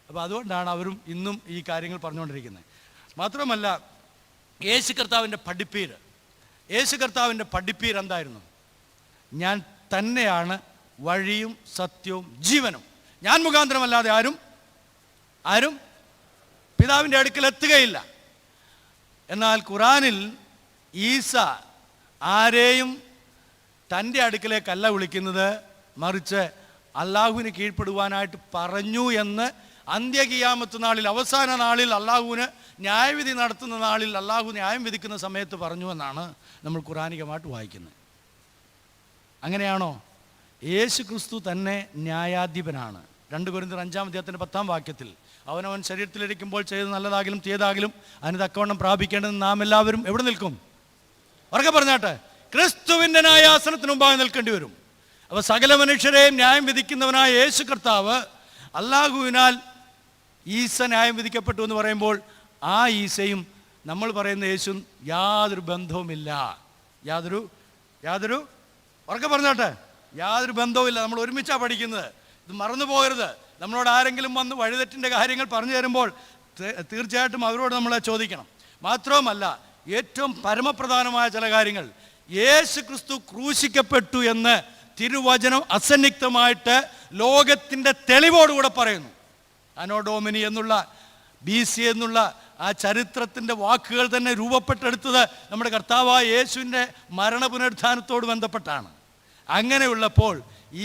അപ്പോൾ അതുകൊണ്ടാണ് അവരും ഇന്നും ഈ കാര്യങ്ങൾ പറഞ്ഞുകൊണ്ടിരിക്കുന്നത്. മാത്രമല്ല യേശു കർത്താവിൻ്റെ പഠിപ്പീര് എന്തായിരുന്നു? ഞാൻ തന്നെയാണ് വഴിയും സത്യവും ജീവനും, ഞാൻ മുഖാന്തരമല്ലാതെ ആരും പിതാവിൻ്റെ അടുക്കൽ എത്തുകയില്ല. എന്നാൽ ഖുറാനിൽ ഈസ ആരെയും തൻ്റെ അടുക്കലേക്കല്ല വിളിക്കുന്നത്, മറിച്ച് അള്ളാഹുവിന് കീഴ്പ്പെടുവാനായിട്ട് പറഞ്ഞു എന്ന് അന്ത്യകിയാമത്ത് നാളിൽ, അവസാന നാളിൽ, അള്ളാഹുവിന് ന്യായവിധി നടത്തുന്ന നാളിൽ, അള്ളാഹു ന്യായം വിധിക്കുന്ന സമയത്ത് പറഞ്ഞു എന്നാണ് നമ്മൾ ഖുറാനികമായിട്ട് വായിക്കുന്നത്. അങ്ങനെയാണോ? യേശു ക്രിസ്തു തന്നെ ന്യായാധിപനാണ്. 2 കൊരിന്ത്യർ 5-ാം അധ്യായത്തിൻ്റെ 10-ാം വാക്യത്തിൽ അവനവൻ ശരീരത്തിലിരിക്കുമ്പോൾ ചെയ്ത് നല്ലതാകിലും തീയതാകിലും അതിന് തക്കവണ്ണം പ്രാപിക്കേണ്ടത് നാം എല്ലാവരും എവിടെ നിൽക്കും? ഉറക്കെ പറഞ്ഞാട്ടെ, ക്രിസ്തുവിൻ്റെ ന്യായാസനത്തിന് മുമ്പാകെ നിൽക്കേണ്ടി വരും. അപ്പോൾ സകല മനുഷ്യരെയും ന്യായം വിധിക്കുന്നവനായ യേശു കർത്താവ് അല്ലാഹുവിനാൽ ഈസ ന്യായം വിധിക്കപ്പെട്ടു എന്ന് പറയുമ്പോൾ ആ ഈസയും നമ്മൾ പറയുന്ന യേശുവും യാതൊരു ബന്ധവുമില്ല. യാതൊരു ഉറക്കെ പറഞ്ഞോട്ടെ, യാതൊരു ബന്ധവുമില്ല. നമ്മൾ ഒരുമിച്ചാണ് പഠിക്കുന്നത്. ഇത് മറന്നു പോകരുത്. നമ്മളോട് ആരെങ്കിലും വന്ന് വഴിതെറ്റിൻ്റെ കാര്യങ്ങൾ പറഞ്ഞു തരുമ്പോൾ തീർച്ചയായിട്ടും അവരോട് നമ്മൾ ചോദിക്കണം. മാത്രവുമല്ല, ഏറ്റവും പരമപ്രധാനമായ ചില കാര്യങ്ങൾ, യേശു ക്രിസ്തു ക്രൂശിക്കപ്പെട്ടു എന്ന് തിരുവചനം അസന്നിഗ്ധമായിട്ട് ലോകത്തിൻ്റെ തെളിവോടുകൂടെ പറയുന്നു. അനോഡോമിനി എന്നുള്ള BC എന്നുള്ള ആ ചരിത്രത്തിൻ്റെ വാക്കുകൾ തന്നെ രൂപപ്പെട്ടെടുത്തത് നമ്മുടെ കർത്താവായ യേശുവിൻ്റെ മരണ പുനരുത്ഥാനത്തോട് ബന്ധപ്പെട്ടാണ്. അങ്ങനെയുള്ളപ്പോൾ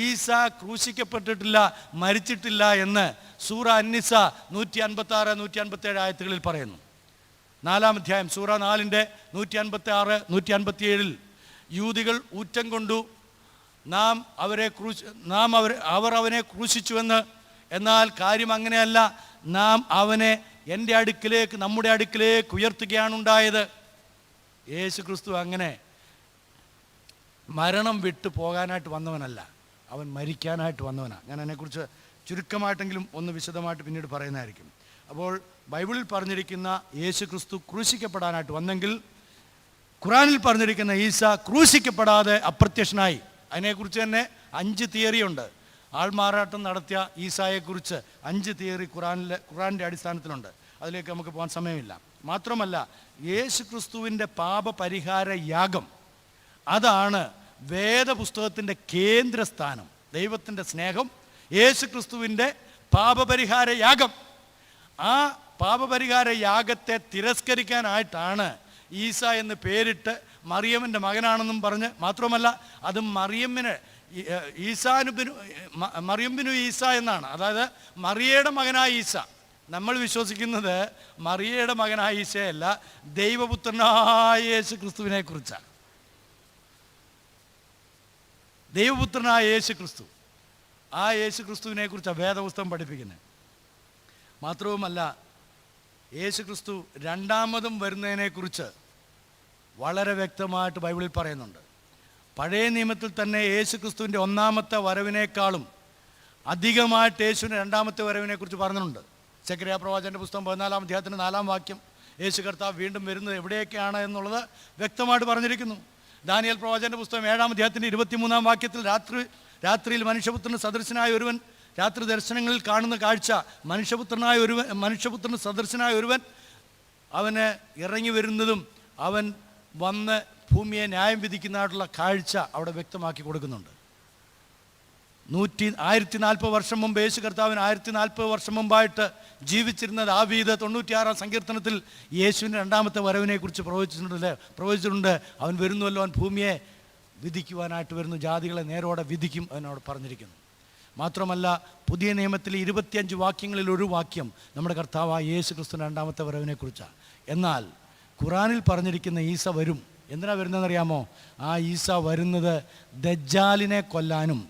ഈസ ക്രൂശിക്കപ്പെട്ടിട്ടില്ല, മരിച്ചിട്ടില്ല എന്ന് സൂറ അന്നിസ 156, 157 ആയത്തുകളിൽ പറയുന്നു. 4-ാം അധ്യായം സൂറ 4-ന്റെ 156, 157 യൂതികൾ ഊറ്റം കൊണ്ടു, അവർ അവനെ ക്രൂശിച്ചുവെന്ന്. എന്നാൽ കാര്യം അങ്ങനെയല്ല, നാം അവനെ നമ്മുടെ അടുക്കിലേക്ക് ഉയർത്തുകയാണ് ഉണ്ടായത്. യേശു ക്രിസ്തു അങ്ങനെ മരണം വിട്ടു പോകാനായിട്ട് വന്നവനല്ല, അവൻ മരിക്കാനായിട്ട് വന്നവനാണ്. ഞാൻ അതിനെക്കുറിച്ച് ചുരുക്കമായിട്ടെങ്കിലും ഒന്ന് വിശദമായിട്ട് പിന്നീട് പറയുന്നതായിരിക്കും. അപ്പോൾ ബൈബിളിൽ പറഞ്ഞിരിക്കുന്ന യേശു ക്രിസ്തു ക്രൂശിക്കപ്പെടാനായിട്ട് വന്നെങ്കിൽ, ഖുറാനിൽ പറഞ്ഞിരിക്കുന്ന ഈസ ക്രൂശിക്കപ്പെടാതെ അപ്രത്യക്ഷനായി. അതിനെക്കുറിച്ച് തന്നെ 5 തിയറിയുണ്ട്. ആൾമാറാട്ടം നടത്തിയ ഈസായെക്കുറിച്ച് 5 തിയറി ഖുറാനിൻ്റെ അടിസ്ഥാനത്തിലുണ്ട്. അതിലേക്ക് നമുക്ക് പോകാൻ സമയമില്ല. മാത്രമല്ല, യേശു ക്രിസ്തുവിൻ്റെ പാപപരിഹാര യാഗം, അതാണ് വേദപുസ്തകത്തിൻ്റെ കേന്ദ്രസ്ഥാനം. ദൈവത്തിൻ്റെ സ്നേഹം, യേശു ക്രിസ്തുവിൻ്റെ പാപപരിഹാര യാഗം. ആ പാപപരിഹാര യാഗത്തെ തിരസ്കരിക്കാനായിട്ടാണ് ഈസ എന്ന് പേരിട്ട് മറിയമിൻ്റെ മകനാണെന്നും പറഞ്ഞ്, മാത്രമല്ല അത് മറിയമ്മിന് മറിയമ്മിനു ഈസ എന്നാണ്. അതായത് മറിയയുടെ മകനായ ഈസ. നമ്മൾ വിശ്വസിക്കുന്നത് മറിയയുടെ മകനായ ഈസയല്ല, ദൈവപുത്രനായ യേശു ക്രിസ്തുവിനെ കുറിച്ചാണ്. ദൈവപുത്രനായ യേശു ക്രിസ്തു, ആ യേശു ക്രിസ്തുവിനെ കുറിച്ചാണ് വേദപുസ്തകം പഠിപ്പിക്കുന്നത്. മാത്രവുമല്ല, യേശു ക്രിസ്തു രണ്ടാമതും വരുന്നതിനെക്കുറിച്ച് വളരെ വ്യക്തമായിട്ട് ബൈബിളിൽ പറയുന്നുണ്ട്. പഴയ നിയമത്തിൽ തന്നെ യേശു ക്രിസ്തുവിൻ്റെ ഒന്നാമത്തെ വരവിനേക്കാളും അധികമായിട്ട് യേശുവിൻ്റെ രണ്ടാമത്തെ വരവിനെക്കുറിച്ച് പറഞ്ഞിട്ടുണ്ട്. സെക്കറിയ പ്രവാചകൻ്റെ പുസ്തകം 14-ാം അധ്യായത്തിൻ്റെ 4-ാം വാക്യം യേശു കർത്താവ് വീണ്ടും വരുന്നത് എവിടെയൊക്കെയാണ് എന്നുള്ളത് വ്യക്തമായിട്ട് പറഞ്ഞിരിക്കുന്നു. ദാനിയേൽ പ്രവാചകൻ്റെ പുസ്തകം 7-ാം അധ്യായത്തിൻ്റെ 23-ാം വാക്യത്തിൽ രാത്രിയിൽ മനുഷ്യപുത്രന് സദൃശനായ ഒരുവൻ, രാത്രി ദർശനങ്ങളിൽ കാണുന്ന കാഴ്ച, മനുഷ്യപുത്രന് സദൃശനായ ഒരുവൻ അവന് ഇറങ്ങി വരുന്നതും അവൻ വന്ന് ഭൂമിയെ ന്യായം വിധിക്കുന്നതായിട്ടുള്ള കാഴ്ച അവിടെ വ്യക്തമാക്കി കൊടുക്കുന്നുണ്ട്. 140 വർഷം മുമ്പ് യേശു കർത്താവിന് 140 വർഷം മുമ്പായിട്ട് ജീവിച്ചിരുന്ന ദാവീദ് 96-ാം സങ്കീർത്തനത്തിൽ യേശുവിൻ്റെ രണ്ടാമത്തെ വരവിനെക്കുറിച്ച് പ്രവചിച്ചിട്ടുണ്ട്. അവൻ വരുന്നുവല്ലോ, അവൻ ഭൂമിയെ വിധിക്കുവാനായിട്ട് വരുന്നു, ജാതികളെ നേരോടെ വിധിക്കും അവനോട് പറഞ്ഞിരിക്കുന്നു. മാത്രമല്ല, പുതിയ നിയമത്തിലെ 25 വാക്യങ്ങളിൽ ഒരു വാക്യം നമ്മുടെ കർത്താവായ യേശു ക്രിസ്തുവിൻ്റെ രണ്ടാമത്തെ വരവിനെക്കുറിച്ചാണ്. എന്നാൽ ഖുറാനിൽ പറഞ്ഞിരിക്കുന്ന ഈസ വരും. എന്തിനാ വരുന്നതെന്നറിയാമോ? ആ ഈസ വരുന്നത് ദജ്ജാലിനെ കൊല്ലാനും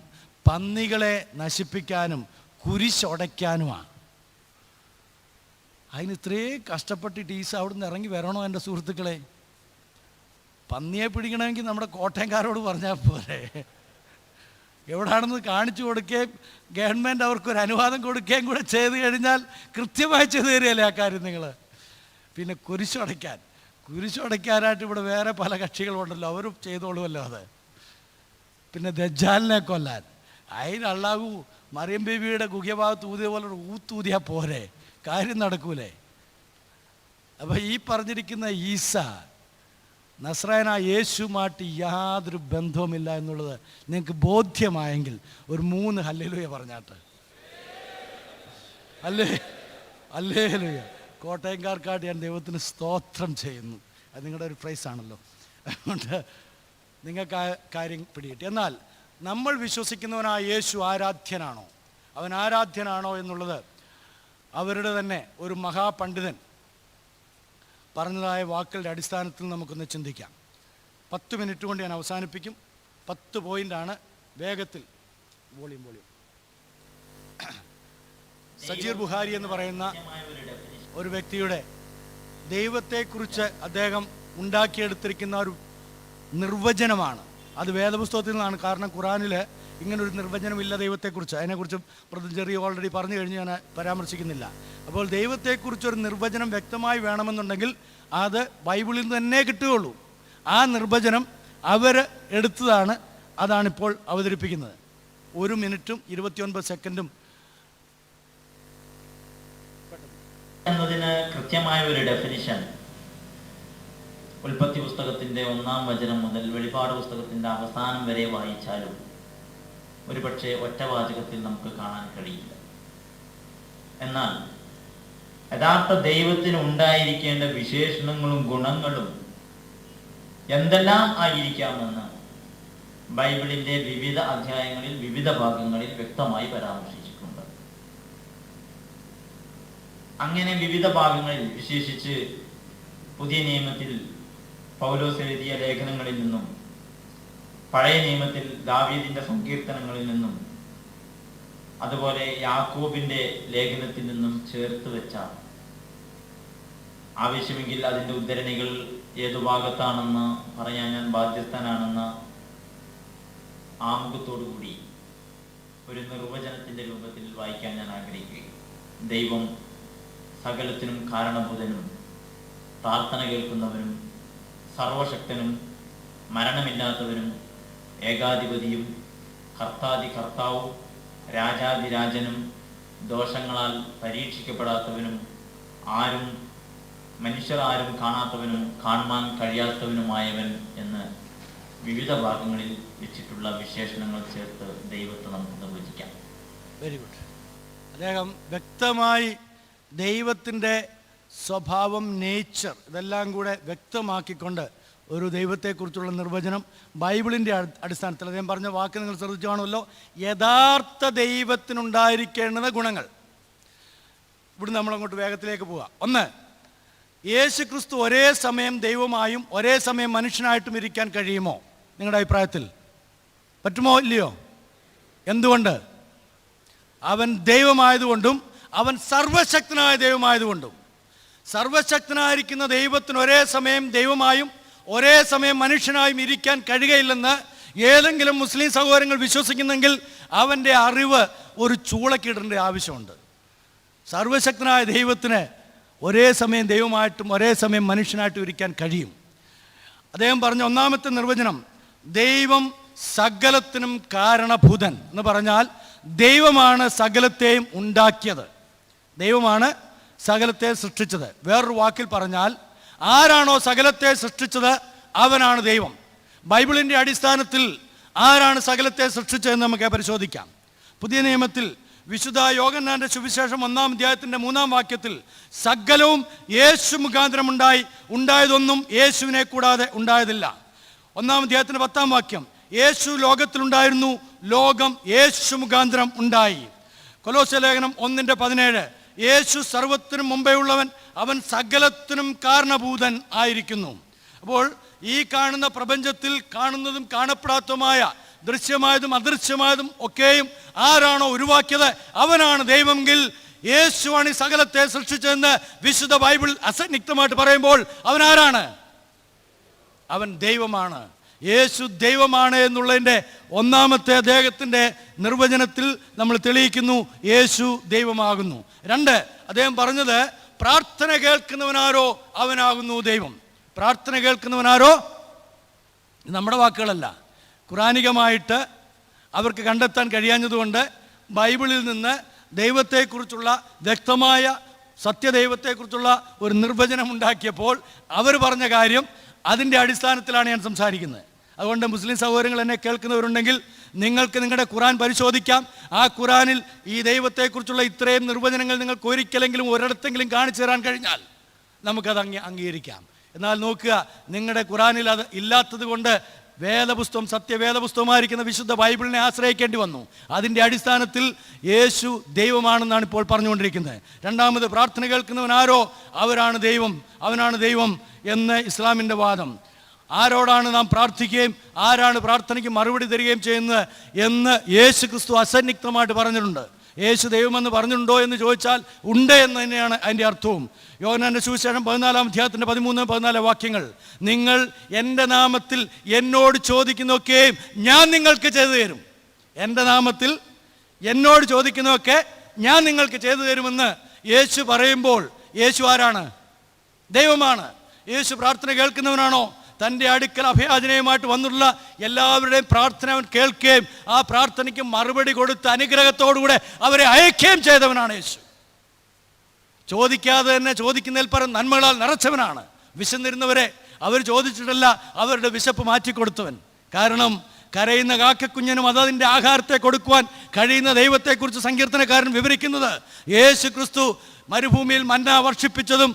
പന്നികളെ നശിപ്പിക്കാനും കുരിശുടയ്ക്കാനുമാണ്. അതിന് ഇത്രയും കഷ്ടപ്പെട്ടിട്ട് ഈസ അവിടുന്ന് ഇറങ്ങി വരണോ എൻ്റെ സുഹൃത്തുക്കളെ? പന്നിയെ പിടിക്കണമെങ്കിൽ നമ്മുടെ കോട്ടയംകാരോട് പറഞ്ഞാൽ പോരെ? എവിടാണെന്ന് കാണിച്ചു കൊടുക്കുകയും ഗവൺമെൻറ് അവർക്കൊരു അനുവാദം കൊടുക്കുകയും കൂടെ ചെയ്ത് കഴിഞ്ഞാൽ കൃത്യമായി ചെയ്തു തരികയല്ലേ ആ കാര്യം നിങ്ങൾ. പിന്നെ കുരിശുടയ്ക്കാനായിട്ട് ഇവിടെ വേറെ പല കക്ഷികളുണ്ടല്ലോ, അവരും ചെയ്തോളുമല്ലോ അത്. പിന്നെ ദജ്ജാലിനെ കൊല്ലാൻ അതിന് അള്ളാഹു മറിയം ബീവിയുടെ ഗുഹ്യഭാഗത്ത് ഊതിയ പോലെ ഊത്തൂതിയാൽ പോരെ, കാര്യം നടക്കൂലേ? അപ്പോൾ ഈ പറഞ്ഞിരിക്കുന്ന ഈസ നസ്രായനായ യേശുമായിട്ട് യാതൊരു ബന്ധവുമില്ല എന്നുള്ളത് നിങ്ങൾക്ക് ബോധ്യമായെങ്കിൽ ഒരു 3 ഹല്ലേലൂയ പറഞ്ഞാട്ട്. ഹല്ലേലൂയ. കോട്ടയംകാർക്കായിട്ട് ഞാൻ ദൈവത്തിന് സ്തോത്രം ചെയ്യുന്നു. അത് നിങ്ങളുടെ ഒരു പ്രൈസാണല്ലോ. അതുകൊണ്ട് നിങ്ങൾക്ക് ആ കാര്യം പിടികിട്ടി. എന്നാൽ നമ്മൾ വിശ്വസിക്കുന്നവനായ യേശു ആരാധ്യനാണോ, അവൻ ആരാധ്യനാണോ എന്നുള്ളത് അവരുടെ തന്നെ ഒരു മഹാപണ്ഡിതൻ പറഞ്ഞതായ വാക്കുകളുടെ അടിസ്ഥാനത്തിൽ നമുക്കൊന്ന് ചിന്തിക്കാം. 10 മിനിറ്റ് കൊണ്ട് ഞാൻ അവസാനിപ്പിക്കും. 10 പോയിൻ്റാണ്, വേഗത്തിൽ വോളിയം. സജീർ ബുഖാരി എന്ന് പറയുന്ന ഒരു വ്യക്തിയുടെ ദൈവത്തെക്കുറിച്ച് അദ്ദേഹം ഉണ്ടാക്കിയെടുത്തിരിക്കുന്ന ഒരു നിർവചനമാണ്. അത് വേദപുസ്തകത്തിൽ നിന്നാണ്. കാരണം ഖുറാനിൽ ഇങ്ങനൊരു നിർവചനമില്ല ദൈവത്തെക്കുറിച്ച്. അതിനെക്കുറിച്ച് ബ്രദർ ജെറി ഓൾറെഡി പറഞ്ഞു കഴിഞ്ഞ് ഞാൻ പരാമർശിക്കുന്നില്ല. അപ്പോൾ ദൈവത്തെക്കുറിച്ചൊരു നിർവചനം വ്യക്തമായി വേണമെന്നുണ്ടെങ്കിൽ അത് ബൈബിളിൽ നിന്ന് തന്നെ കിട്ടുകയുള്ളൂ. ആ നിർവചനം അവർ എടുത്തതാണ്, അതാണിപ്പോൾ അവതരിപ്പിക്കുന്നത്. 1 മിനിറ്റും 29 സെക്കൻഡും എന്നതിന് കൃത്യമായ ഒരു ഡെഫിനിഷൻ ഉൽപ്പത്തി പുസ്തകത്തിന്റെ 1-ാം വചനം മുതൽ വെളിപ്പാട് പുസ്തകത്തിന്റെ അവസാനം വരെ വായിച്ചാലും ഒരുപക്ഷെ ഒറ്റ വാചകത്തിൽ നമുക്ക് കാണാൻ കഴിയില്ല. എന്നാൽ യഥാർത്ഥ ദൈവത്തിന് ഉണ്ടായിരിക്കേണ്ട വിശേഷണങ്ങളും ഗുണങ്ങളും എന്തെല്ലാം ആയിരിക്കാമെന്ന് ബൈബിളിന്റെ വിവിധ അധ്യായങ്ങളിൽ വിവിധ ഭാഗങ്ങളിൽ വ്യക്തമായി പരാമർശിച്ചിട്ടുണ്ട്. അങ്ങനെ വിവിധ ഭാഗങ്ങളിൽ, വിശേഷിച്ച് പുതിയ നിയമത്തിൽ പൗലോസ് എഴുതിയ ലേഖനങ്ങളിൽ നിന്നും പഴയ നിയമത്തിൽ ദാവീദിന്റെ സങ്കീർത്തനങ്ങളിൽ നിന്നും അതുപോലെ യാക്കോബിന്റെ ലേഖനത്തിൽ നിന്നും ചേർത്ത് വെച്ച, ആവശ്യമെങ്കിൽ അതിന്റെ ഉദ്ധരണികൾ ഏതു ഭാഗത്താണെന്ന് പറയാൻ ഞാൻ ബാധ്യസ്ഥനാണെന്ന ആമുഖത്തോടുകൂടി ഒരു നിർവചനത്തിന്റെ രൂപത്തിൽ വായിക്കാൻ ഞാൻ ആഗ്രഹിക്കുകയും, ദൈവം സകലത്തിനും കാരണഭൂതനും പ്രാർത്ഥന കേൾക്കുന്നവനും സർവശക്തനും മരണമില്ലാത്തവനും ഏകാധിപതിയും കർത്താവും രാജാതിരാജനും ദോഷങ്ങളാൽ പരീക്ഷിക്കപ്പെടാത്തവനും മനുഷ്യർ ആരും കാണാത്തവനും കാണുവാൻ കഴിയാത്തവനുമായവൻ എന്ന് വിവിധ ഭാഗങ്ങളിൽ വെച്ചിട്ടുള്ള വിശേഷണങ്ങൾ ചേർത്ത് ദൈവത്തെ നമുക്ക് നിർവചിക്കാം. Very good. അദ്ദേഹം വ്യക്തമായി ദൈവത്തിൻ്റെ സ്വഭാവം, നേച്ചർ, ഇതെല്ലാം കൂടെ വ്യക്തമാക്കിക്കൊണ്ട് ഒരു ദൈവത്തെക്കുറിച്ചുള്ള നിർവചനം ബൈബിളിൻ്റെ അടിസ്ഥാനത്തിൽ, അദ്ദേഹം പറഞ്ഞ വാക്ക് നിങ്ങൾ ശ്രദ്ധിച്ചു കാണുമല്ലോ, യഥാർത്ഥ ദൈവത്തിനുണ്ടായിരിക്കേണ്ടുന്ന ഗുണങ്ങൾ. ഇവിടുന്ന് നമ്മളങ്ങോട്ട് വേഗത്തിലേക്ക് പോവുക. 1, യേശു ക്രിസ്തു ഒരേ സമയം ദൈവമായും ഒരേ സമയം മനുഷ്യനായിട്ടും ഇരിക്കാൻ കഴിയുമോ? നിങ്ങളുടെ അഭിപ്രായത്തിൽ പറ്റുമോ ഇല്ലയോ? എന്തുകൊണ്ട്? അവൻ ദൈവമായതുകൊണ്ടും അവൻ സർവശക്തനായ ദൈവമായതുകൊണ്ടും. സർവശക്തനായിരിക്കുന്ന ദൈവത്തിന് ഒരേ സമയം ദൈവമായും ഒരേ സമയം മനുഷ്യനായും ഇരിക്കാൻ കഴിയുകയില്ലെന്ന് ഏതെങ്കിലും മുസ്ലിം സഹോദരങ്ങൾ വിശ്വസിക്കുന്നെങ്കിൽ അവൻ്റെ അറിവ് ഒരു ചൂളക്കിടേണ്ട ആവശ്യമുണ്ട്. സർവശക്തനായ ദൈവത്തിന് ഒരേ സമയം ദൈവമായിട്ടും ഒരേ സമയം മനുഷ്യനായിട്ടും ഇരിക്കാൻ കഴിയും. അദ്ദേഹം പറഞ്ഞ 1-ാമത്തെ നിർവചനം, ദൈവം സകലത്തിനും കാരണഭൂതൻ എന്ന് പറഞ്ഞാൽ ദൈവമാണ് സകലത്തെയും ഉണ്ടാക്കിയത്, ദൈവമാണ് സകലത്തെ സൃഷ്ടിച്ചത്. വേറൊരു വാക്കിൽ പറഞ്ഞാൽ ആരാണോ സകലത്തെ സൃഷ്ടിച്ചത് അവനാണ് ദൈവം. ബൈബിളിൻ്റെ അടിസ്ഥാനത്തിൽ ആരാണ് സകലത്തെ സൃഷ്ടിച്ചതെന്ന് നമുക്ക് പരിശോധിക്കാം. പുതിയ നിയമത്തിൽ വിശുദ്ധ യോഹന്നാന്റെ സുവിശേഷം 1-ാം അധ്യായത്തിൻ്റെ 3-ാം വാക്യത്തിൽ സകലവും യേശു മുഖാന്തരം ഉണ്ടായതൊന്നും യേശുവിനെ കൂടാതെ ഉണ്ടായതില്ല. 1-ാം അധ്യായത്തിൻ്റെ 10-ാം വാക്യം, യേശു ലോകത്തിലുണ്ടായിരുന്നു, ലോകം യേശു മുഖാന്തരം ഉണ്ടായി. കൊലോസ്യ ലേഖനം 1:17, യേശു സർവത്തിനും മുമ്പേ ഉള്ളവൻ, അവൻ സകലത്തിനും കാരണഭൂതൻ ആയിരിക്കുന്നു. അപ്പോൾ ഈ കാണുന്ന പ്രപഞ്ചത്തിൽ കാണുന്നതും കാണപ്പെടാത്തതുമായ, ദൃശ്യമായതും അദൃശ്യമായതും ഒക്കെയും ആരാണോ ഉരുവാക്കിയത് അവനാണ് ദൈവമെങ്കിൽ യേശുവാണ് ഈ സകലത്തെ സൃഷ്ടിച്ചതെന്ന് വിശുദ്ധ ബൈബിൾ അസന്നിഗ്ധമായിട്ട് പറയുമ്പോൾ അവൻ ആരാണ്? അവൻ ദൈവമാണ്. യേശു ദൈവമാണ് എന്നുള്ളതിൻ്റെ 1-ാമത്തെ അദ്ദേഹത്തിൻ്റെ നിർവചനത്തിൽ നമ്മൾ തെളിയിക്കുന്നു, യേശു ദൈവമാകുന്നു. 2, അദ്ദേഹം പറഞ്ഞത് പ്രാർത്ഥന കേൾക്കുന്നവനാരോ അവനാകുന്നു ദൈവം. പ്രാർത്ഥന കേൾക്കുന്നവനാരോ, നമ്മുടെ വാക്കുകളല്ല, ഖുറാനികമായിട്ട് അവർക്ക് കണ്ടെത്താൻ കഴിയാഞ്ഞതുകൊണ്ട് ബൈബിളിൽ നിന്ന് ദൈവത്തെക്കുറിച്ചുള്ള വ്യക്തമായ സത്യദൈവത്തെക്കുറിച്ചുള്ള ഒരു നിർവചനം ഉണ്ടാക്കിയപ്പോൾ അവർ പറഞ്ഞ കാര്യം അതിൻ്റെ അടിസ്ഥാനത്തിലാണ് ഞാൻ സംസാരിക്കുന്നത്. അതുകൊണ്ട് മുസ്ലിം സഹോദരങ്ങൾ എന്നെ കേൾക്കുന്നവരുണ്ടെങ്കിൽ നിങ്ങൾക്ക് നിങ്ങളുടെ ഖുറാൻ പരിശോധിക്കാം. ആ ഖുറാനിൽ ഈ ദൈവത്തെക്കുറിച്ചുള്ള ഇത്രയും നിർവചനങ്ങൾ നിങ്ങൾക്ക് ഒരിക്കലെങ്കിലും ഒരിടത്തെങ്കിലും കാണിച്ചു തരാൻ കഴിഞ്ഞാൽ നമുക്കത് അംഗീകരിക്കാം. എന്നാൽ നോക്കുക, നിങ്ങളുടെ ഖുറാനിൽ അത് ഇല്ലാത്തത് കൊണ്ട് വേദപുസ്തകം, സത്യവേദപുസ്തകമായിരിക്കുന്ന വിശുദ്ധ ബൈബിളിനെ ആശ്രയിക്കേണ്ടി വന്നു. അതിൻ്റെ അടിസ്ഥാനത്തിൽ യേശു ദൈവമാണെന്നാണ് ഇപ്പോൾ പറഞ്ഞുകൊണ്ടിരിക്കുന്നത്. 2, പ്രാർത്ഥന കേൾക്കുന്നവനാരോ അവനാണ് ദൈവം എന്ന് ഇസ്ലാമിൻ്റെ വാദം. ആരോടാണ് നാം പ്രാർത്ഥിക്കുകയും ആരാണ് പ്രാർത്ഥനയ്ക്ക് മറുപടി തരികയും ചെയ്യുന്നത് എന്ന് യേശു ക്രിസ്തു അസന്നിഗ്ധമായിട്ട് പറഞ്ഞിട്ടുണ്ട്. യേശു ദൈവമെന്ന് പറഞ്ഞിട്ടുണ്ടോ എന്ന് ചോദിച്ചാൽ ഉണ്ട് എന്ന് തന്നെയാണ് അതിൻ്റെ അർത്ഥവും. യോഹന്നാന്റെ സുവിശേഷം 14-ാം അധ്യായത്തിൻ്റെ 13-14 വാക്യങ്ങൾ, നിങ്ങൾ എൻ്റെ നാമത്തിൽ എന്നോട് ചോദിക്കുന്നതൊക്കെയും ഞാൻ നിങ്ങൾക്ക് ചെയ്തു തരും. എൻ്റെ നാമത്തിൽ എന്നോട് ചോദിക്കുന്നതൊക്കെ ഞാൻ നിങ്ങൾക്ക് ചെയ്തു തരുമെന്ന് യേശു പറയുമ്പോൾ യേശു ആരാണ്? ദൈവമാണ്. യേശു പ്രാർത്ഥന കേൾക്കുന്നവനാണോ? തൻ്റെ അടുക്കൽ അഭയാചനയുമായിട്ട് വന്നുള്ള എല്ലാവരുടെയും പ്രാർത്ഥന അവൻ കേൾക്കുകയും ആ പ്രാർത്ഥനയ്ക്ക് മറുപടി കൊടുത്ത് അനുഗ്രഹത്തോടുകൂടെ അവരെ അയക്കുകയും ചെയ്തവനാണ് യേശു. ചോദിക്കാതെ തന്നെ ചോദിക്കുന്നതിൽ പരം നന്മകളാൽ നിറച്ചവനാണ്. വിശന്നിരുന്നവരെ അവർ ചോദിച്ചിട്ടല്ല, അവരുടെ വിശപ്പ് മാറ്റിക്കൊടുത്തവൻ. കാരണം കരയുന്ന കാക്കക്കുഞ്ഞിനും അതതിൻ്റെ ആഹാരത്തെ കൊടുക്കുവാൻ കഴിയുന്ന ദൈവത്തെക്കുറിച്ച് സങ്കീർത്തനക്കാരൻ വിവരിക്കുന്നത് യേശു ക്രിസ്തു മരുഭൂമിയിൽ മന്ന വർഷിപ്പിച്ചതും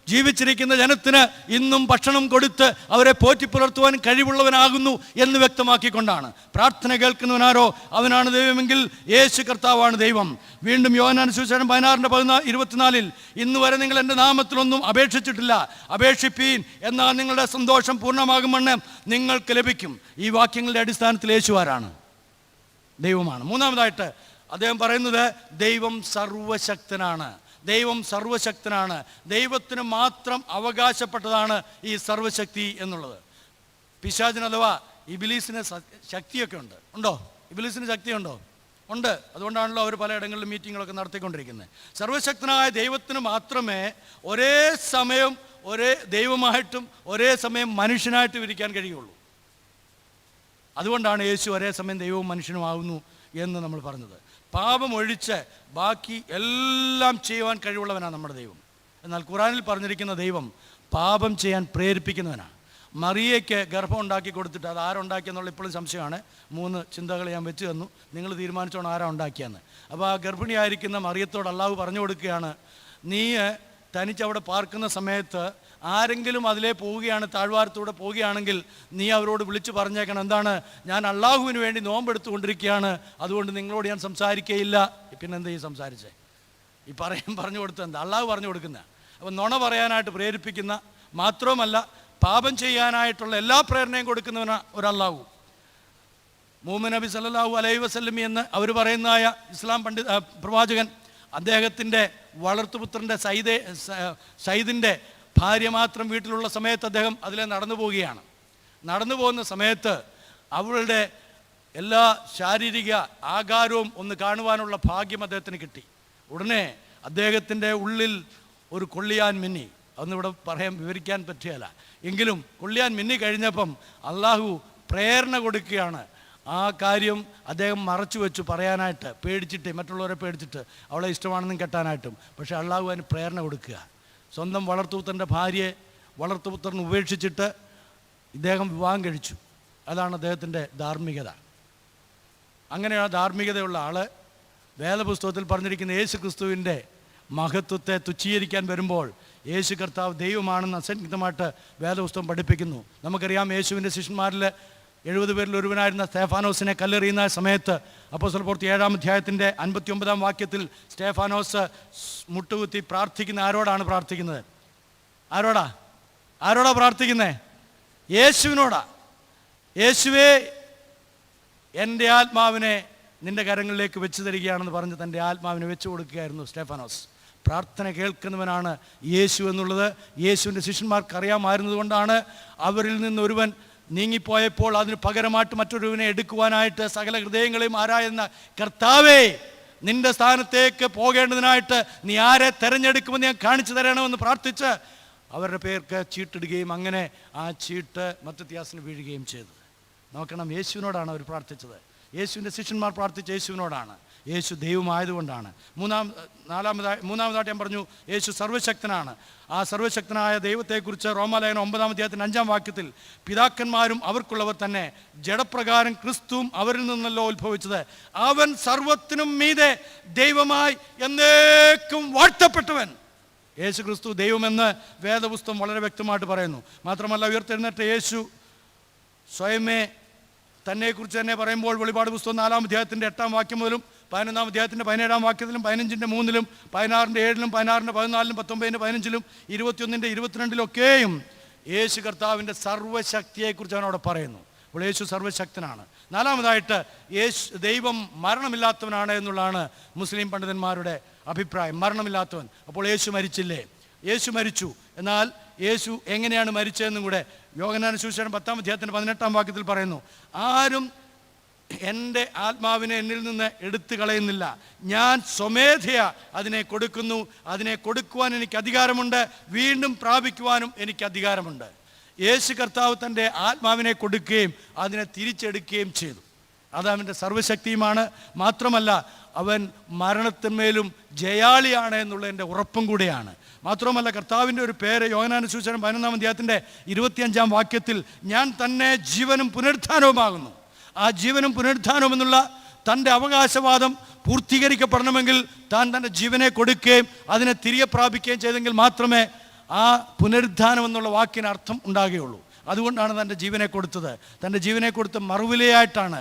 ജീവിച്ചിരിക്കുന്ന ജനത്തിന് ഇന്നും ഭക്ഷണം കൊടുത്ത് അവരെ പോറ്റിപ്പുലർത്തുവാൻ കഴിവുള്ളവനാകുന്നു എന്ന് വ്യക്തമാക്കിക്കൊണ്ടാണ്. പ്രാർത്ഥന കേൾക്കുന്നവനാരോ അവനാണ് ദൈവമെങ്കിൽ യേശു കർത്താവാണ് ദൈവം. വീണ്ടും യോഹന്നാൻ സുവിശേഷം 16:24 ഇന്ന് വരെ നിങ്ങൾ എൻ്റെ നാമത്തിലൊന്നും അപേക്ഷിച്ചിട്ടില്ല, അപേക്ഷിപ്പീൻ എന്നാൽ നിങ്ങളുടെ സന്തോഷം പൂർണ്ണമാകുമെന്ന് നിങ്ങൾക്ക് ലഭിക്കും. ഈ വാക്യങ്ങളുടെ അടിസ്ഥാനത്തിൽ യേശു ആരാണ്? ദൈവമാണ്. മൂന്നാമതായിട്ട് അദ്ദേഹം പറയുന്നത് ദൈവം സർവശക്തനാണ്. ദൈവം സർവശക്തനാണ്. ദൈവത്തിന് മാത്രം അവകാശപ്പെട്ടതാണ് ഈ സർവശക്തി എന്നുള്ളത്. പിശാചിന് അഥവാ ഇബിലീസിന് ശക്തിയൊക്കെ ഉണ്ടോ? ഇബിലീസിന് ശക്തിയുണ്ടോ? ഉണ്ട്. അതുകൊണ്ടാണല്ലോ അവർ പലയിടങ്ങളിലും മീറ്റിങ്ങുകളൊക്കെ നടത്തിക്കൊണ്ടിരിക്കുന്നത്. സർവശക്തനായ ദൈവത്തിന് മാത്രമേ ഒരേ സമയം ഒരേ ദൈവമായിട്ടും ഒരേ സമയം മനുഷ്യനായിട്ടും ഇരിക്കാൻ കഴിയുള്ളൂ. അതുകൊണ്ടാണ് യേശു ഒരേ സമയം ദൈവവും മനുഷ്യനുമാകുന്നു എന്ന് നമ്മൾ പറഞ്ഞത്. പാപം ഒഴിച്ച് ബാക്കി എല്ലാം ചെയ്യുവാൻ കഴിവുള്ളവനാണ് നമ്മുടെ ദൈവം. എന്നാൽ ഖുറാനിൽ പറഞ്ഞിരിക്കുന്ന ദൈവം പാപം ചെയ്യാൻ പ്രേരിപ്പിക്കുന്നവനാണ്. മറിയയ്ക്ക് ഗർഭം ഉണ്ടാക്കി കൊടുത്തിട്ട് അത് ആരുണ്ടാക്കിയെന്നുള്ള ഇപ്പോഴും സംശയമാണ്. 3 ചിന്തകൾ ഞാൻ വെച്ച് തന്നു, നിങ്ങൾ തീരുമാനിച്ചോണം ആരാ ഉണ്ടാക്കിയെന്ന്. അപ്പോൾ ആ ഗർഭിണിയായിരിക്കുന്ന മറിയത്തോട് അള്ളാഹു പറഞ്ഞു കൊടുക്കുകയാണ്, നീ തനിച്ചവിടെ പാർക്കുന്ന സമയത്ത് ആരെങ്കിലും അതിലേ പോവുകയാണ്, താഴ്വാരത്തൂടെ പോവുകയാണെങ്കിൽ നീ അവരോട് വിളിച്ച് പറഞ്ഞേക്കണം, എന്താണ്, ഞാൻ അള്ളാഹുവിന് വേണ്ടി നോമ്പെടുത്തുകൊണ്ടിരിക്കുകയാണ്, അതുകൊണ്ട് നിങ്ങളോട് ഞാൻ സംസാരിക്കുകയില്ല. പിന്നെന്താ ഈ സംസാരിച്ചേ? ഈ പറഞ്ഞു കൊടുത്തത് എന്താ? അള്ളാഹു പറഞ്ഞു കൊടുക്കുന്ന. അപ്പം നുണ പറയാനായിട്ട് പ്രേരിപ്പിക്കുന്ന, മാത്രവുമല്ല പാപം ചെയ്യാനായിട്ടുള്ള എല്ലാ പ്രേരണയും കൊടുക്കുന്നവനാണ് ഒരു അള്ളാഹു. മുഹമ്മദ് നബി സല്ലല്ലാഹു അലൈഹി വസല്ലം എന്ന് അവർ പറയുന്നതായ ഇസ്ലാം പ്രവാചകൻ, അദ്ദേഹത്തിൻ്റെ വളർത്തുപുത്രൻ്റെ സയ്യിദിൻ്റെ ഭാര്യ മാത്രം വീട്ടിലുള്ള സമയത്ത് അദ്ദേഹം അതിലെ നടന്നു പോവുകയാണ്. നടന്നു പോകുന്ന സമയത്ത് അവളുടെ എല്ലാ ശാരീരിക ആകാരവും ഒന്ന് കാണുവാനുള്ള ഭാഗ്യം അദ്ദേഹത്തിന് കിട്ടി. ഉടനെ അദ്ദേഹത്തിൻ്റെ ഉള്ളിൽ ഒരു കൊള്ളിയാൻ മിന്നി. അതൊന്നിവിടെ വിവരിക്കാൻ പറ്റുകയില്ല. എങ്കിലും കൊള്ളിയാൻ മിന്നി കഴിഞ്ഞപ്പം അള്ളാഹു പ്രേരണ കൊടുക്കുകയാണ് ആ കാര്യം അദ്ദേഹം മറച്ചു വെച്ചു പറയാനായിട്ട്, പേടിച്ചിട്ട്, മറ്റുള്ളവരെ പേടിച്ചിട്ട്, അവളെ ഇഷ്ടമാണെന്നും കെട്ടാനായിട്ടും. പക്ഷേ അള്ളാഹു അതിന് പ്രേരണ കൊടുക്കുക. സ്വന്തം വളർത്തുപുത്രൻ്റെ ഭാര്യയെ വളർത്തുപുത്രൻ ഉപേക്ഷിച്ചിട്ട് ഇദ്ദേഹം വിവാഹം കഴിച്ചു. അതാണ് അദ്ദേഹത്തിൻ്റെ ധാർമ്മികത. അങ്ങനെ ആ ധാർമ്മികതയുള്ള ആൾ വേദപുസ്തകത്തിൽ പറഞ്ഞിരിക്കുന്ന യേശു ക്രിസ്തുവിൻ്റെ മഹത്വത്തെ തുച്ഛീകരിക്കാൻ വരുമ്പോൾ യേശു കർത്താവ് ദൈവമാണെന്ന് അസംഖ്യമായിട്ട് വേദപുസ്തകം പഠിപ്പിക്കുന്നു. നമുക്കറിയാം, യേശുവിൻ്റെ ശിഷ്യന്മാരിൽ 70 പേരിൽ ഒരുവനായിരുന്ന സ്തേഫാനോസിനെ കല്ലെറിയുന്ന സമയത്ത് അപ്പോസ്തല പ്രവൃത്തി 7-ാം അധ്യായത്തിൻ്റെ 59-ാം വാക്യത്തിൽ സ്തേഫാനോസ് മുട്ടുകുത്തി പ്രാർത്ഥിക്കുന്ന ആരോടാണ് പ്രാർത്ഥിക്കുന്നത്? ആരോടാ പ്രാർത്ഥിക്കുന്നത്? യേശുവിനോടാ. യേശുവേ, എൻ്റെ ആത്മാവിനെ നിൻ്റെ കരങ്ങളിലേക്ക് വെച്ച് തരികയാണെന്ന് പറഞ്ഞ് തൻ്റെ ആത്മാവിനെ വെച്ച് കൊടുക്കുകയായിരുന്നു സ്തേഫാനോസ്. പ്രാർത്ഥന കേൾക്കുന്നവനാണ് യേശു എന്നുള്ളത് യേശുവിൻ്റെ ശിഷ്യന്മാർക്ക് അറിയാമായിരുന്നതുകൊണ്ടാണ് അവരിൽ നിന്നൊരുവൻ നീങ്ങിപ്പോയപ്പോൾ അതിന് പകരമായിട്ട് മറ്റൊരുവനെ എടുക്കുവാനായിട്ട് സകല ഹൃദയങ്ങളെയും ആരായുന്ന കർത്താവേ, നിന്റെ സ്ഥാനത്തേക്ക് പോകേണ്ടതിനായിട്ട് നീ ആരെ തെരഞ്ഞെടുക്കുമെന്ന് ഞാൻ കാണിച്ചു തരണമെന്ന് പ്രാർത്ഥിച്ച് അവരുടെ പേർക്ക് ചീട്ടിടുകയും അങ്ങനെ ആ ചീട്ട് മത്തത്യാസിന് വീഴുകയും ചെയ്തത്. നോക്കണം, യേശുവിനോടാണ് അവർ പ്രാർത്ഥിച്ചത്. യേശുവിൻ്റെ ശിഷ്യന്മാർ പ്രാർത്ഥിച്ച യേശുവിനോടാണ്. യേശു ദൈവമായതുകൊണ്ടാണ്. മൂന്നാമതായിട്ട് ഞാൻ പറഞ്ഞു, യേശു സർവശക്തനാണ്. ആ സർവശക്തനായ ദൈവത്തെക്കുറിച്ച് റോമാലേഖനം 9-ാം അധ്യായത്തിൻ്റെ 5-ാം വാക്യത്തിൽ പിതാക്കന്മാരും അവർക്കുള്ളവർ തന്നെ ജഡപ്രകാരം ക്രിസ്തുവും അവരിൽ നിന്നല്ലോ ഉത്ഭവിച്ചത്, അവൻ സർവത്തിനും മീതെ ദൈവമായി എന്നേക്കും വാഴ്ത്തപ്പെട്ടവൻ. യേശു ക്രിസ്തു ദൈവമെന്ന് വേദപുസ്തകം വളരെ വ്യക്തമായിട്ട് പറയുന്നു. മാത്രമല്ല, ഉയർത്തെഴുന്നേറ്റ യേശു സ്വയമേ തന്നെക്കുറിച്ച് തന്നെ പറയുമ്പോൾ വെളിപാട് പുസ്തകം 4-ാം അധ്യായത്തിൻ്റെ 8-ാം വാക്യം മുതലും 11-ാം അധ്യായത്തിൻ്റെ 17-ാം വാക്യത്തിലും 15-ന്റെ 3-ലും 16-ന്റെ 7-ലും 16-ന്റെ 14-ലും 19-ന്റെ 15-ലും 21-ന്റെ 22-ലൊക്കെയും യേശു കർത്താവിൻ്റെ സർവ്വശക്തിയെക്കുറിച്ചാണ് അവിടെ പറയുന്നു. അപ്പോൾ യേശു സർവ്വശക്തനാണ്. നാലാമതായിട്ട് ദൈവം മരണമില്ലാത്തവനാണ് എന്നുള്ളതാണ് മുസ്ലിം പണ്ഡിതന്മാരുടെ അഭിപ്രായം. മരണമില്ലാത്തവൻ. അപ്പോൾ യേശു മരിച്ചില്ലേ? യേശു മരിച്ചു. എന്നാൽ യേശു എങ്ങനെയാണ് മരിച്ചതെന്നും കൂടെ യോഹന്നാൻ സുവിശേഷം 10-ാം അധ്യായത്തിൻ്റെ 18-ാം വാക്യത്തിൽ പറയുന്നു. ആരും എൻ്റെ ആത്മാവിനെ എന്നിൽ നിന്ന് എടുത്തു കളയുന്നില്ല. ഞാൻ സ്വമേധയാ അതിനെ കൊടുക്കുന്നു. അതിനെ കൊടുക്കുവാൻ എനിക്ക് അധികാരമുണ്ട്, വീണ്ടും പ്രാപിക്കുവാനും എനിക്ക് അധികാരമുണ്ട്. യേശു കർത്താവ് തൻ്റെ ആത്മാവിനെ കൊടുക്കുകയും അതിനെ തിരിച്ചെടുക്കുകയും ചെയ്തു. അത് അവൻ്റെ സർവ്വശക്തിയുമാണ്. മാത്രമല്ല, അവൻ മരണത്തിന്മേലും ജയാളിയാണ് എന്നുള്ളതിൻ്റെ ഉറപ്പും കൂടെയാണ്. മാത്രമല്ല, കർത്താവിൻ്റെ ഒരു പേര് യോഹന്നാന്റെ സുവിശേഷം 11-ാം അധ്യായത്തിൻ്റെ 25-ാം വാക്യത്തിൽ ഞാൻ തന്നെ ജീവനും പുനരുത്ഥാനവുമാകുന്നു. ആ ജീവനും പുനരുത്ഥാനവും എന്നുള്ള തൻ്റെ അവകാശവാദം പൂർത്തീകരിക്കപ്പെടണമെങ്കിൽ താൻ തൻ്റെ ജീവനെ കൊടുക്കുകയും അതിനെ തിരികെ പ്രാപിക്കുകയും ചെയ്തെങ്കിൽ മാത്രമേ ആ പുനരുത്ഥാനം എന്നുള്ള വാക്കിന് അർത്ഥം ഉണ്ടാകുകയുള്ളൂ. അതുകൊണ്ടാണ് തൻ്റെ ജീവനെ കൊടുത്തത്. തൻ്റെ ജീവനെ കൊടുത്ത് മറുവിലയായിട്ടാണ്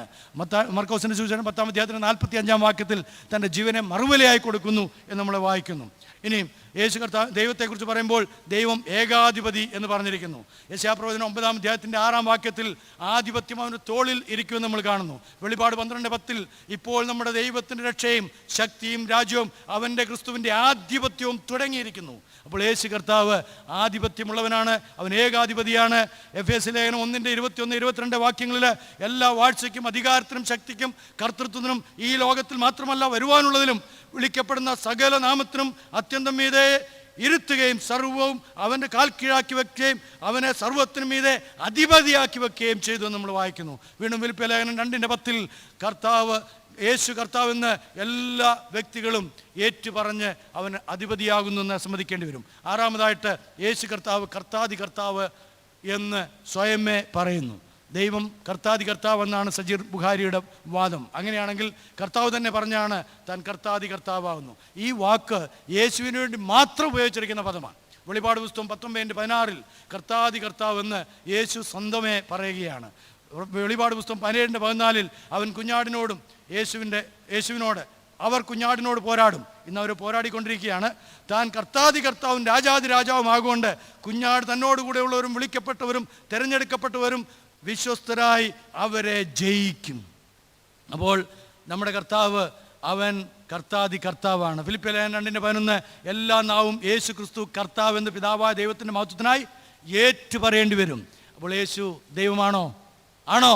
മർക്കോസിൻ്റെ സുവിശേഷം 10-ാം അധ്യായത്തിൻ്റെ 45-ാം വാക്യത്തിൽ തൻ്റെ ജീവനെ മറുവിലയായി കൊടുക്കുന്നു എന്ന് നമ്മൾ വായിക്കുന്നു. ഇനിയും യേശു കർത്താവ് ദൈവത്തെക്കുറിച്ച് പറയുമ്പോൾ ദൈവം ഏകാധിപതി എന്ന് പറഞ്ഞിരിക്കുന്നു. യെശയ്യാപ്രവചനം 9-ാം അധ്യായത്തിൻ്റെ 6-ാം വാക്യത്തിൽ ആധിപത്യം അവൻ്റെ തോളിൽ ഇരിക്കുമെന്ന് നമ്മൾ കാണുന്നു. വെളിപാട് 12:10 ഇപ്പോൾ നമ്മുടെ ദൈവത്തിൻ്റെ രക്ഷയും ശക്തിയും രാജ്യവും അവൻ്റെ ക്രിസ്തുവിൻ്റെ ആധിപത്യവും തുടങ്ങിയിരിക്കുന്നു. അപ്പോൾ യേശു കർത്താവ് ആധിപത്യമുള്ളവനാണ്, അവൻ ഏകാധിപതിയാണ്. എഫേസ്യ ലേഖനം 1:21-22 വാക്യങ്ങളിൽ എല്ലാ വാഴ്ചയ്ക്കും അധികാരത്തിനും ശക്തിക്കും കർത്തൃത്വത്തിനും ഈ ലോകത്തിൽ മാത്രമല്ല വരുവാനുള്ളതിലും വിളിക്കപ്പെടുന്ന സകല നാമത്തിനും അത്യന്തം മീതെ ഇരുത്തുകയും സർവവും അവൻ്റെ കാൽ കീഴാക്കി വെക്കുകയും അവനെ സർവത്തിനും മീതെ അധിപതിയാക്കി വെക്കുകയും ചെയ്തു എന്ന് നമ്മൾ വായിക്കുന്നു. വീണ്ടും ഫിലിപ്പിയ ലേഖനം 2:10 കർത്താവ് യേശു കർത്താവെന്ന് എല്ലാ വ്യക്തികളും ഏറ്റുപറഞ്ഞ് അവന് അധിപതിയാകുന്നു എന്ന് സമ്മതിക്കേണ്ടി വരും. 6-ാമതായിട്ട് യേശു കർത്താവ് കർത്താദി കർത്താവ് എന്ന് സ്വയമേ പറയുന്നു. ദൈവം കർത്താദി കർത്താവ് എന്നാണ് സജീർ ബുഖാരിയുടെ വാദം. അങ്ങനെയാണെങ്കിൽ കർത്താവ് തന്നെ പറഞ്ഞാണ് താൻ കർത്താദി കർത്താവാകുന്നു. ഈ വാക്ക് യേശുവിന് വേണ്ടി മാത്രം ഉപയോഗിച്ചിരിക്കുന്ന പദമാണ്. വെളിപാട് പുസ്തകം 19:16 കർത്താദി കർത്താവ് എന്ന് യേശു സ്വന്തമേ പറയുകയാണ്. വെളിപാട് പുസ്തകം 17:14 അവൻ കുഞ്ഞാടിനോടും യേശുവിനോട് അവർ കുഞ്ഞാടിനോട് പോരാടും. ഇന്ന് അവർ പോരാടിക്കൊണ്ടിരിക്കുകയാണ്. താൻ കർത്താദി കർത്താവും രാജാതി രാജാവുമാകൊണ്ട് കുഞ്ഞാട് തന്നോടുകൂടെ ഉള്ളവരും വിളിക്കപ്പെട്ടവരും തിരഞ്ഞെടുക്കപ്പെട്ടവരും വിശ്വസ്തരായി അവരെ ജയിക്കും. അപ്പോൾ നമ്മുടെ കർത്താവ് അവൻ കർത്താദി കർത്താവാണ്. ഫിലിപ്പിയ ലേഖനം 2:11 എല്ലാ നാവും യേശു ക്രിസ്തു കർത്താവ് എന്ന് പിതാവായ ദൈവത്തിൻ്റെ മഹത്വത്തിനായി ഏറ്റു പറയേണ്ടി വരും. അപ്പോൾ യേശു ദൈവമാണോ? ആണോ?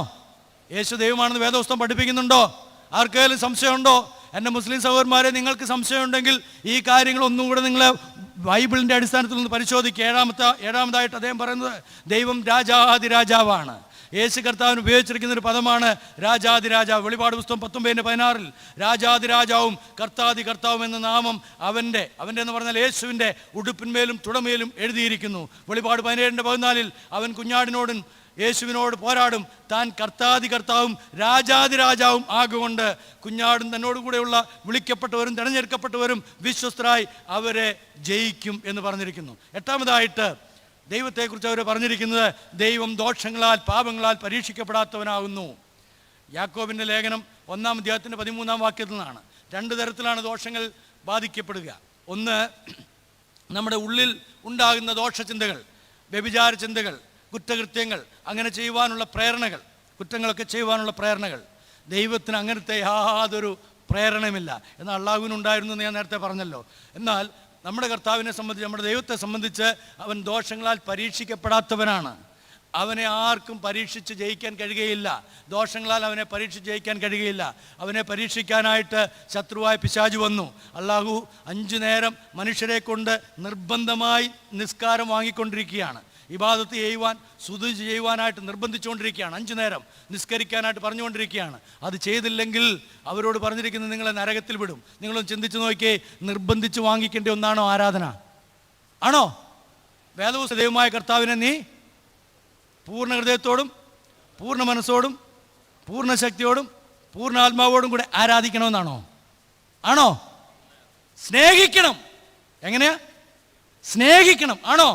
യേശു ദൈവമാണെന്ന് വേദപുസ്തകം പഠിപ്പിക്കുന്നുണ്ടോ? ആർക്കെങ്കിലും സംശയമുണ്ടോ? എൻ്റെ മുസ്ലിം സഹോദരന്മാരെ, നിങ്ങൾക്ക് സംശയമുണ്ടെങ്കിൽ ഈ കാര്യങ്ങൾ ഒന്നും കൂടെ നിങ്ങൾ ബൈബിളിൻ്റെ അടിസ്ഥാനത്തിൽ നിന്ന് പരിശോധിക്കുക. ഏഴാമതായിട്ട് അദ്ദേഹം പറയുന്നത് ദൈവം രാജാതി രാജാവാണ്. യേശു കർത്താവിന് ഉപയോഗിച്ചിരിക്കുന്ന ഒരു പദമാണ് രാജാതി രാജാവ്. വെളിപാട് പുസ്തകം 19:16 രാജാതി രാജാവും കർത്താദി കർത്താവും എന്ന നാമം അവൻ്റെ എന്ന് പറഞ്ഞാൽ യേശുവിൻ്റെ ഉടുപ്പിന്മേലും തുടമേലും എഴുതിയിരിക്കുന്നു. വെളിപാട് 17:14 അവൻ കുഞ്ഞാടിനോടും യേശുവിനോട് പോരാടും. താൻ കർത്താദി കർത്താവും രാജാതി രാജാവും ആകൊണ്ട് കുഞ്ഞാടും തന്നോടുകൂടെയുള്ള വിളിക്കപ്പെട്ടവരും തിരഞ്ഞെടുക്കപ്പെട്ടവരും വിശ്വസ്തരായി അവരെ ജയിക്കും എന്ന് പറഞ്ഞിരിക്കുന്നു. 8-ാമതായിട്ട് ദൈവത്തെക്കുറിച്ച് അവർ പറഞ്ഞിരിക്കുന്നത് ദൈവം ദോഷങ്ങളാൽ പാപങ്ങളാൽ പരീക്ഷിക്കപ്പെടാത്തവനാകുന്നു. യാക്കോബിൻ്റെ ലേഖനം 1-ാം അധ്യായത്തിൻ്റെ 13-ാം വാക്യത്തിൽ നിന്നാണ്. 2 തരത്തിലാണ് ദോഷങ്ങൾ ബാധിക്കപ്പെടുക. ഒന്ന്, നമ്മുടെ ഉള്ളിൽ ഉണ്ടാകുന്ന ദോഷചിന്തകൾ, വ്യഭിചാര ചിന്തകൾ, കുറ്റകൃത്യങ്ങൾ, അങ്ങനെ ചെയ്യുവാനുള്ള പ്രേരണകൾ, കുറ്റങ്ങളൊക്കെ ചെയ്യുവാനുള്ള പ്രേരണകൾ. ദൈവത്തിന് അങ്ങനത്തെ യാതൊരു പ്രേരണയുമില്ല. എന്നാൽ അള്ളാഹുവിനുണ്ടായിരുന്നു എന്ന് ഞാൻ നേരത്തെ പറഞ്ഞല്ലോ. എന്നാൽ നമ്മുടെ കർത്താവിനെ സംബന്ധിച്ച്, നമ്മുടെ ദൈവത്തെ സംബന്ധിച്ച് അവൻ ദോഷങ്ങളാൽ പരീക്ഷിക്കപ്പെടാത്തവനാണ്. അവനെ ആർക്കും പരീക്ഷിച്ച് ജയിക്കാൻ കഴിയുകയില്ല. ദോഷങ്ങളാൽ അവനെ പരീക്ഷിച്ച് ജയിക്കാൻ കഴിയുകയില്ല. അവനെ പരീക്ഷിക്കാനായിട്ട് ശത്രുവായ പിശാച് വന്നു. അള്ളാഹു 5 നേരം മനുഷ്യരെ കൊണ്ട് നിർബന്ധമായി നിസ്കാരം വാങ്ങിക്കൊണ്ടിരിക്കുകയാണ്. ഇബാദത്ത് ചെയ്യുവാൻ, സുദ് ചെയ്യുവാനായിട്ട് നിർബന്ധിച്ചുകൊണ്ടിരിക്കുകയാണ്. 5 നേരം നിസ്കരിക്കാനായിട്ട് പറഞ്ഞുകൊണ്ടിരിക്കുകയാണ്. അത് ചെയ്തില്ലെങ്കിൽ അവരോട് പറഞ്ഞിരിക്കുന്നത് നിങ്ങളെ നരകത്തിൽ വിടും. നിങ്ങളൊന്ന് ചിന്തിച്ച് നോക്കിയേ, നിർബന്ധിച്ച് വാങ്ങിക്കേണ്ട ഒന്നാണോ ആരാധന? ആണോ? വേദപുസ്തക ദൈവമായ കർത്താവിനെ നീ പൂർണ്ണ ഹൃദയത്തോടും പൂർണ്ണ മനസ്സോടും പൂർണ്ണ ശക്തിയോടും പൂർണ്ണ ആത്മാവോടും കൂടെ ആരാധിക്കണമെന്നാണോ? ആണോ? സ്നേഹിക്കണം. എങ്ങനെയാ? സ്നേഹിക്കണം. ആണോ?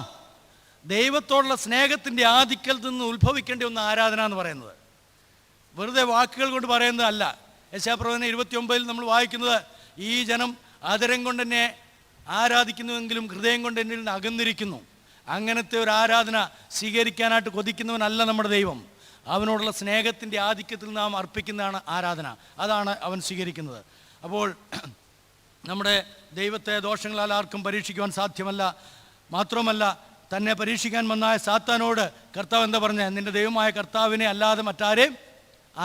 ദൈവത്തോടുള്ള സ്നേഹത്തിൻ്റെ ആധിക്യത്തിൽ നിന്ന് ഉത്ഭവിക്കേണ്ട ഒന്ന് ആരാധന എന്ന് പറയുന്നത്. വെറുതെ വാക്കുകൾ കൊണ്ട് പറയുന്നതല്ല. യെശയ്യാപ്രവചനം 29 നമ്മൾ വായിക്കുന്നത് ഈ ജനം ആദരം കൊണ്ട് എന്നെ ആരാധിക്കുന്നുവെങ്കിലും ഹൃദയം കൊണ്ട് എന്നിൽ നിന്ന് അകന്നിരിക്കുന്നു. അങ്ങനത്തെ ഒരു ആരാധന സ്വീകരിക്കാനായിട്ട് കൊതിക്കുന്നവനല്ല നമ്മുടെ ദൈവം. അവനോടുള്ള സ്നേഹത്തിൻ്റെ ആധിക്യത്തിൽ നാം അർപ്പിക്കുന്നതാണ് ആരാധന. അതാണ് അവൻ സ്വീകരിക്കുന്നത്. അപ്പോൾ നമ്മുടെ ദൈവത്തെ ദോഷങ്ങളാൽ ആർക്കും പരീക്ഷിക്കുവാൻ സാധ്യമല്ല. മാത്രമല്ല, തന്നെ പരീക്ഷിക്കാൻ വന്നായ സാത്താനോട് കർത്താവ് എന്താ പറഞ്ഞത്? നിന്റെ ദൈവമായ കർത്താവിനെ അല്ലാതെ മറ്റാരെയും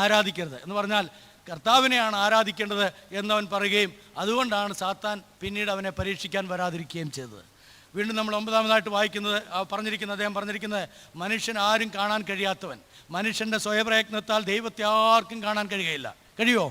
ആരാധിക്കരുത് എന്ന് പറഞ്ഞാൽ കർത്താവിനെയാണ് ആരാധിക്കേണ്ടത് എന്നവൻ പറയുകയും അതുകൊണ്ടാണ് സാത്താൻ പിന്നീട് അവനെ പരീക്ഷിക്കാൻ വരാതിരിക്കുകയും ചെയ്തത്. വീണ്ടും നമ്മൾ 9-ാമതായിട്ട് വായിക്കുന്നത് അദ്ദേഹം പറഞ്ഞിരിക്കുന്നത് മനുഷ്യൻ ആരും കാണാൻ കഴിയാത്തവൻ. മനുഷ്യൻ്റെ സ്വയപ്രയത്നത്താൽ ദൈവത്തെ ആർക്കും കാണാൻ കഴിയുകയില്ല. കഴിയുമോ?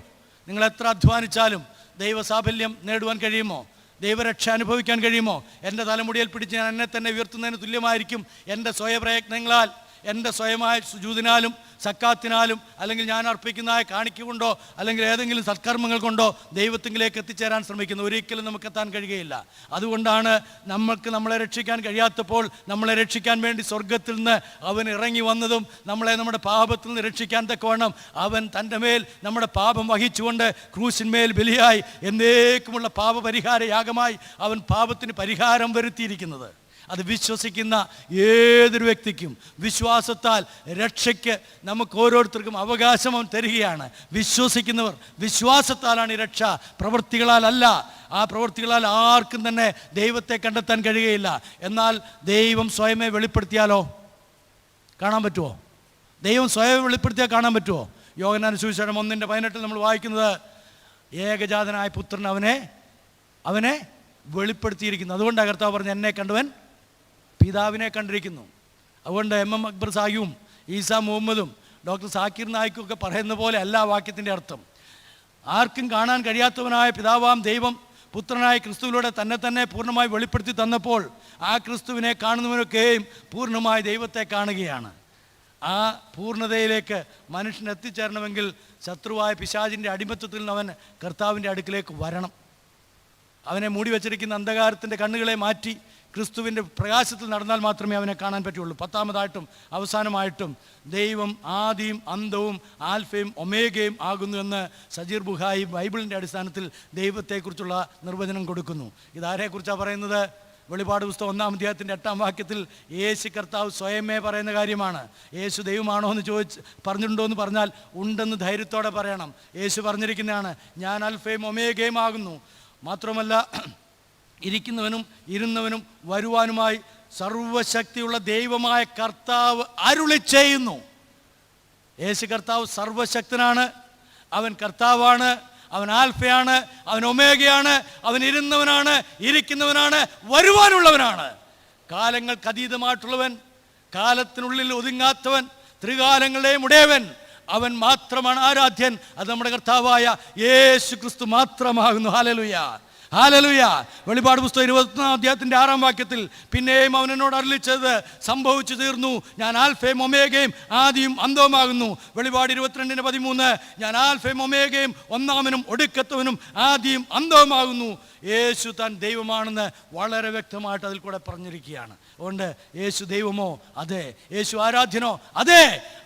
നിങ്ങൾ എത്ര അധ്വാനിച്ചാലും ദൈവസാഫല്യം നേടുവാൻ കഴിയുമോ? ദൈവരക്ഷ അനുഭവിക്കാൻ കഴിയുമോ? എൻ്റെ തലമുടിയിൽ പിടിച്ച് ഞാൻ എന്നെ തന്നെ ഉയർത്തുന്നതിന് തുല്യമായിരിക്കും എൻ്റെ സ്വയപ്രയത്നങ്ങളാൽ, എൻ്റെ സ്വയമായ സുജൂദിനാലും സക്കാത്തിനാലും അല്ലെങ്കിൽ ഞാൻ അർപ്പിക്കുന്നതായ കാണിക്ക കൊണ്ടോ അല്ലെങ്കിൽ ഏതെങ്കിലും സത്കർമ്മങ്ങൾ കൊണ്ടോ ദൈവത്തിലേക്ക് എത്തിച്ചേരാൻ ശ്രമിക്കുന്നു. ഒരിക്കലും നമുക്ക് എത്താൻ കഴിയുകയില്ല. അതുകൊണ്ടാണ് നമ്മളെ രക്ഷിക്കാൻ കഴിയാത്തപ്പോൾ നമ്മളെ രക്ഷിക്കാൻ വേണ്ടി സ്വർഗത്തിൽ നിന്ന് അവൻ ഇറങ്ങി വന്നതും നമ്മളെ നമ്മുടെ പാപത്തിൽ നിന്ന് രക്ഷിക്കാൻ തക്കവണ്ണം അവൻ തൻ്റെ മേൽ നമ്മുടെ പാപം വഹിച്ചുകൊണ്ട് ക്രൂശിന്മേൽ ബലിയായി എന്നേക്കുമുള്ള പാപപരിഹാര യാഗമായി അവൻ പാപത്തിന് പരിഹാരം വരുത്തിയിരിക്കുന്നത്. അത് വിശ്വസിക്കുന്ന ഏതൊരു വ്യക്തിക്കും വിശ്വാസത്താൽ രക്ഷയ്ക്ക് നമുക്ക് ഓരോരുത്തർക്കും അവകാശം അവൻ തരികയാണ്. വിശ്വസിക്കുന്നവർ വിശ്വാസത്താലാണ് ഈ രക്ഷ, പ്രവൃത്തികളാലല്ല. ആ പ്രവൃത്തികളാൽ ആർക്കും തന്നെ ദൈവത്തെ കണ്ടെത്താൻ കഴിയുകയില്ല. എന്നാൽ ദൈവം സ്വയമേ വെളിപ്പെടുത്തിയാലോ കാണാൻ പറ്റുമോ? ദൈവം സ്വയം വെളിപ്പെടുത്തിയാൽ കാണാൻ പറ്റുമോ? യോഹന്നാൻ സുവിശേഷം 1:18 നമ്മൾ വായിക്കുന്നത് ഏകജാതനായ പുത്രൻ അവനെ വെളിപ്പെടുത്തിയിരിക്കുന്നു. അതുകൊണ്ടാണ് കർത്താവ് പറഞ്ഞു എന്നെ കണ്ടവൻ പിതാവിനെ കണ്ടിരിക്കുന്നു. അതുകൊണ്ട് MM അക്ബർ സാഹിബും ഈസാ മുഹമ്മദും ഡോക്ടർ സാക്കിർ നായിക്കും ഒക്കെ പറയുന്ന പോലെ അല്ല വാക്യത്തിൻ്റെ അർത്ഥം. ആർക്കും കാണാൻ കഴിയാത്തവനായ പിതാവാം ദൈവം പുത്രനായ ക്രിസ്തുവിലൂടെ തന്നെ പൂർണ്ണമായി വെളിപ്പെടുത്തി തന്നപ്പോൾ ആ ക്രിസ്തുവിനെ കാണുന്നവനൊക്കെയും പൂർണ്ണമായി ദൈവത്തെ കാണുകയാണ്. ആ പൂർണ്ണതയിലേക്ക് മനുഷ്യൻ എത്തിച്ചേരണമെങ്കിൽ ശത്രുവായ പിശാചിൻ്റെ അടിമത്തത്തിൽ നിന്ന് അവൻ കർത്താവിൻ്റെ അടുക്കിലേക്ക് വരണം. അവനെ മൂടി വച്ചിരിക്കുന്ന അന്ധകാരത്തിൻ്റെ കണ്ണുകളെ മാറ്റി ക്രിസ്തുവിൻ്റെ പ്രകാശത്തിൽ നടന്നാൽ മാത്രമേ അവനെ കാണാൻ പറ്റുള്ളൂ. 10-ാമതായിട്ടും അവസാനമായിട്ടും ദൈവം ആദിയും അന്തവും ആൽഫയും ഒമേഗയും ആകുന്നു എന്ന് സജീർ ബുഹായി ബൈബിളിൻ്റെ അടിസ്ഥാനത്തിൽ ദൈവത്തെക്കുറിച്ചുള്ള നിർവചനം കൊടുക്കുന്നു. ഇതാരെക്കുറിച്ചാണ് പറയുന്നത്? വെളിപാട് പുസ്തകം 1-ാം അധ്യായത്തിൻ്റെ 8-ാം വാക്യത്തിൽ യേശു കർത്താവ് സ്വയമേ പറയുന്ന കാര്യമാണ്. യേശു ദൈവമാണോ എന്ന് പറഞ്ഞിട്ടുണ്ടോ എന്ന് പറഞ്ഞാൽ ഉണ്ടെന്ന് ധൈര്യത്തോടെ പറയണം. യേശു പറഞ്ഞിരിക്കുന്നതാണ് ഞാൻ അൽഫയും ഒമേഗയും ആകുന്നു. മാത്രമല്ല ഇരിക്കുന്നവനും ഇരുന്നവനും വരുവാനുമായി സർവശക്തിയുള്ള ദൈവമായ കർത്താവ് അരുളി ചെയ്യുന്നു. യേശു കർത്താവ് സർവശക്തനാണ്, അവൻ കർത്താവാണ്, അവൻ ആൽഫയാണ്, അവൻ ഒമേഗയാണ്, അവൻ ഇരുന്നവനാണ്, ഇരിക്കുന്നവനാണ്, വരുവാനുള്ളവനാണ്. കാലങ്ങൾക്ക് അതീതമായിട്ടുള്ളവൻ, കാലത്തിനുള്ളിൽ ഒതുങ്ങാത്തവൻ, ത്രികാലങ്ങളുടെയും ഉടയവൻ, അവൻ മാത്രമാണ് ആരാധ്യൻ. അത് നമ്മുടെ കർത്താവായ യേശു ക്രിസ്തു മാത്രമാകുന്നു. ഹല്ലേലൂയ, ഹല്ലേലൂയ. വെളിപാട് പുസ്തകം 21-ാം അധ്യായത്തിൻ്റെ 6-ാം വാക്യത്തിൽ പിന്നെയും അവൻ എന്നോട് അരുളിച്ചത് സംഭവിച്ചു തീർന്നു, ഞാൻ ആൽഫയും ഒമേഗയും ആദിയും അന്തവുമാകുന്നു. വെളിപാട് 22:13 ഞാൻ ആൽഫയും ഒമേഗയും ഒന്നാമനും ഒടുക്കത്തവനും ആദിയും അന്തവുമാകുന്നു. യേശു താൻ ദൈവമാണെന്ന് വളരെ വ്യക്തമായിട്ട് അതിൽ കൂടെ പറഞ്ഞിരിക്കുകയാണ്. അതുകൊണ്ട് യേശു ദൈവമോ? അതെ. യേശു ആരാധ്യനോ? അതെ.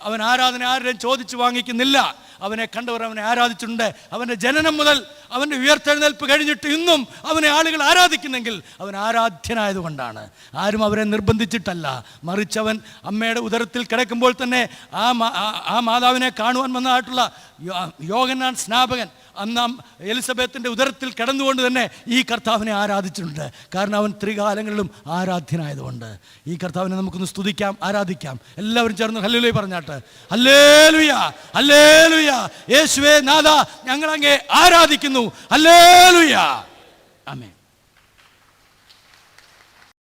അവൻ ആരാധന ആരുടെയും ചോദിച്ചു വാങ്ങിക്കുന്നില്ല. അവനെ കണ്ടവർ അവനെ ആരാധിച്ചിട്ടുണ്ട്. അവൻ്റെ ജനനം മുതൽ അവൻ്റെ ഉയർത്തെഴുന്നേൽപ്പ് കഴിഞ്ഞിട്ട് ഇന്നും അവനെ ആളുകൾ ആരാധിക്കുന്നെങ്കിൽ അവൻ ആരാധ്യനായതുകൊണ്ടാണ്. ആരും അവരെ നിർബന്ധിച്ചിട്ടല്ല. മറിച്ച് അവൻ അമ്മയുടെ ഉദരത്തിൽ കിടക്കുമ്പോൾ തന്നെ ആ മാതാവിനെ കാണുവാൻ വന്നതായിട്ടുള്ള യോഹന്നാൻ സ്നാപകൻ അന്നാം എലിസബത്തിൻ്റെ ഉദരത്തിൽ കിടന്നുകൊണ്ട് തന്നെ ഈ കർത്താവിനെ ആരാധിച്ചിട്ടുണ്ട്. കാരണം അവൻ ത്രികാലങ്ങളിലും ആരാധ്യനായതുകൊണ്ട്. ഈ കർത്താവിനെ നമുക്കൊന്ന് സ്തുതിക്കാം, ആരാധിക്കാം. എല്ലാവരും ചേർന്ന് ഹല്ലേലൂയ പറഞ്ഞാട്ട്. ഹല്ലേലൂയ, ഹല്ലേലൂയ. യേശുവേ നാഥാ, ഞങ്ങൾ അങ്ങേ ആരാധിക്കുന്നു. ഹല്ലേലൂയ, ആമേൻ.